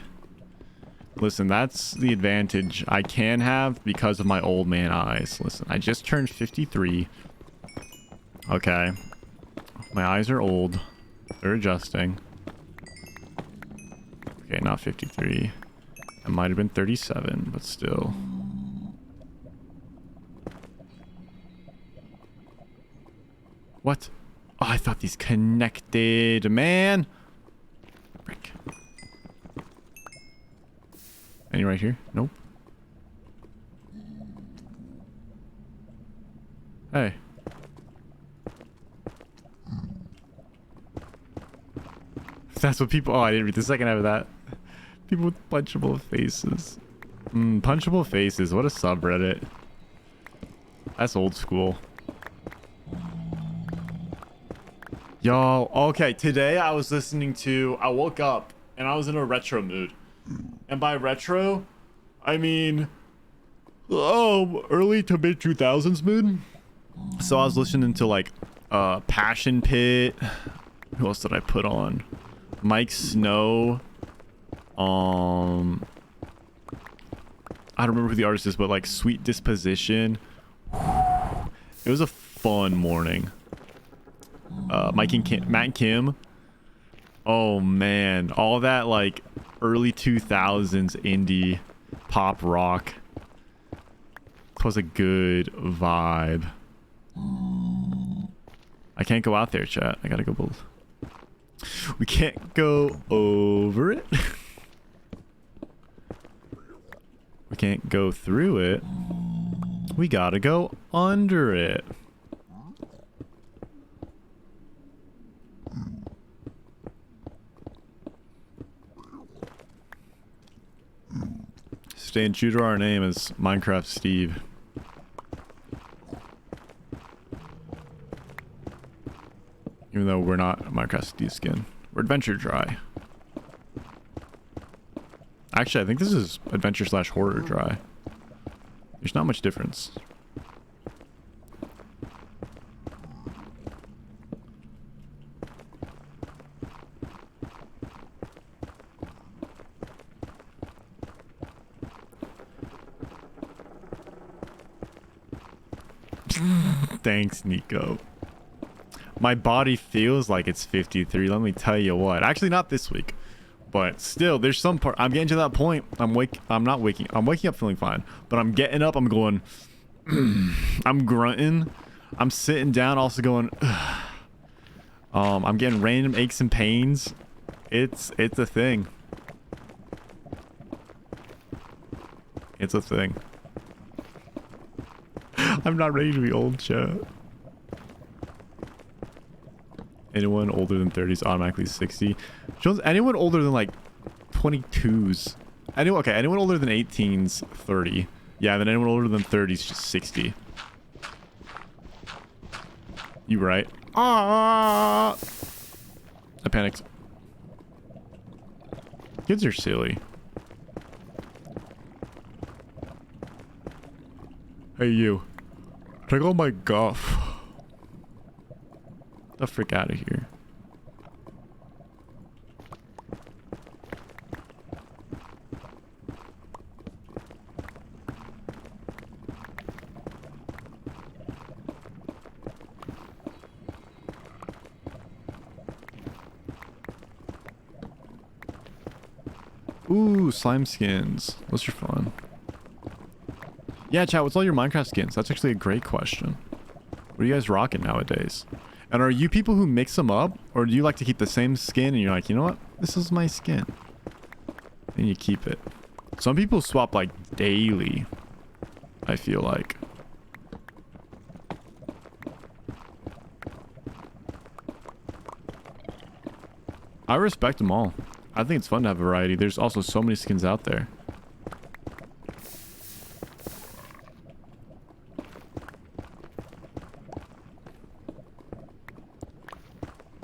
Listen, that's the advantage I can have because of my old man eyes. Listen, I just turned 53. Okay. My eyes are old. They're adjusting. Okay, not 53. It might have been 37, but still. What? Oh, I thought these connected, man. Frick. Any right here? Nope. Hey. That's what people... Oh, I didn't read the second half of that. People with punchable faces. Punchable faces. What a subreddit. That's old school. Yo, okay. Today I was listening to... I woke up and I was in a retro mood. And by retro, I mean... early to mid 2000s mood. So I was listening to like Passion Pit. Who else did I put on? Mike Snow. I don't remember who the artist is, but like Sweet Disposition. It was a fun morning. Matt and Kim. Oh man, all that like early 2000s indie pop rock was a good vibe. I can't go out there, chat. I gotta go both. We can't go over it. We can't go through it. We gotta go under it. Staying true to our name is Minecraft Steve. Even though we're not Minecraft Steve skin. We're Adventure Dry. Actually, I think this is Adventure / Horror Dry. There's not much difference. Thanks, Nico. My body feels like it's 53. Let me tell you what. Actually, not this week. But still, there's some part. I'm getting to that point. I'm waking up feeling fine. But I'm getting up. I'm going. I'm grunting. I'm sitting down. Also going. I'm getting random aches and pains. It's a thing. It's a thing. I'm not ready to be old, chat. Anyone older than 30 is automatically 60. Jones, anyone older than like 22s. Anyone older than 18's 30. Yeah, then anyone older than 30 is just 60. You right. Ah! I panicked. Kids are silly. Hey you. Take all my guff. The frick out of here. Ooh, slime skins. Those are fun. Yeah, chat, what's all your Minecraft skins? That's actually a great question. What are you guys rocking nowadays? And are you people who mix them up? Or do you like to keep the same skin and you're like, you know what? This is my skin. And you keep it. Some people swap like daily, I feel like. I respect them all. I think it's fun to have variety. There's also so many skins out there.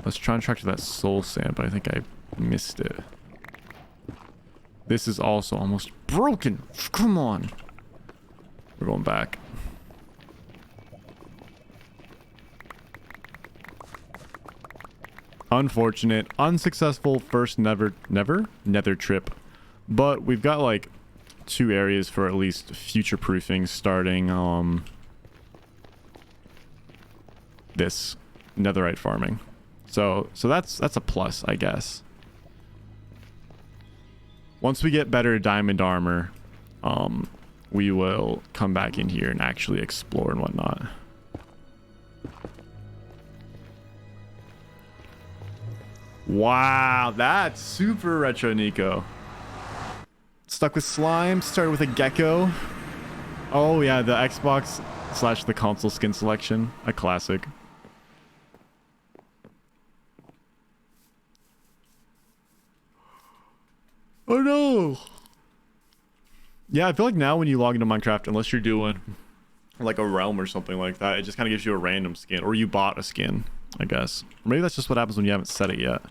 Let's try and track to that soul sand, but I think I missed it. This is also almost broken. Come on. We're going back. Unfortunate, unsuccessful first nether trip. But we've got like 2 areas for at least future proofing starting this netherite farming. So that's a plus, I guess. Once we get better diamond armor, we will come back in here and actually explore and whatnot. Wow, that's super retro, Nico. Stuck with slime, started with a gecko. Oh yeah, the Xbox / the console skin selection, a classic. Oh no. Yeah, I feel like now when you log into Minecraft, unless you're doing like a realm or something like that, it just kind of gives you a random skin, or you bought a skin, I guess. Or maybe that's just what happens when you haven't set it yet.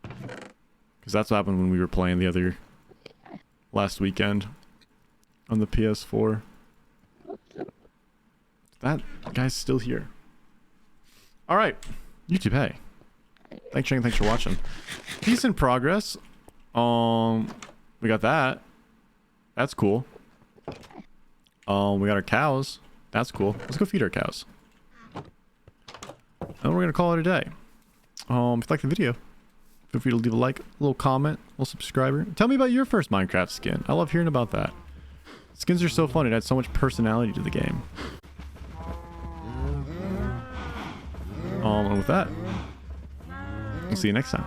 Because that's what happened when we were playing the other last weekend on the PS4. That guy's still here. All right, YouTube, hey. Thanks for watching. Decent progress. We got that. That's cool. We got our cows. That's cool. Let's go feed our cows. And we're gonna call it a day. If you like the video, feel free to leave a like, a little comment, a little subscriber. Tell me about your first Minecraft skin. I love hearing about that. Skins are so fun. It adds so much personality to the game. And with that, we'll see you next time.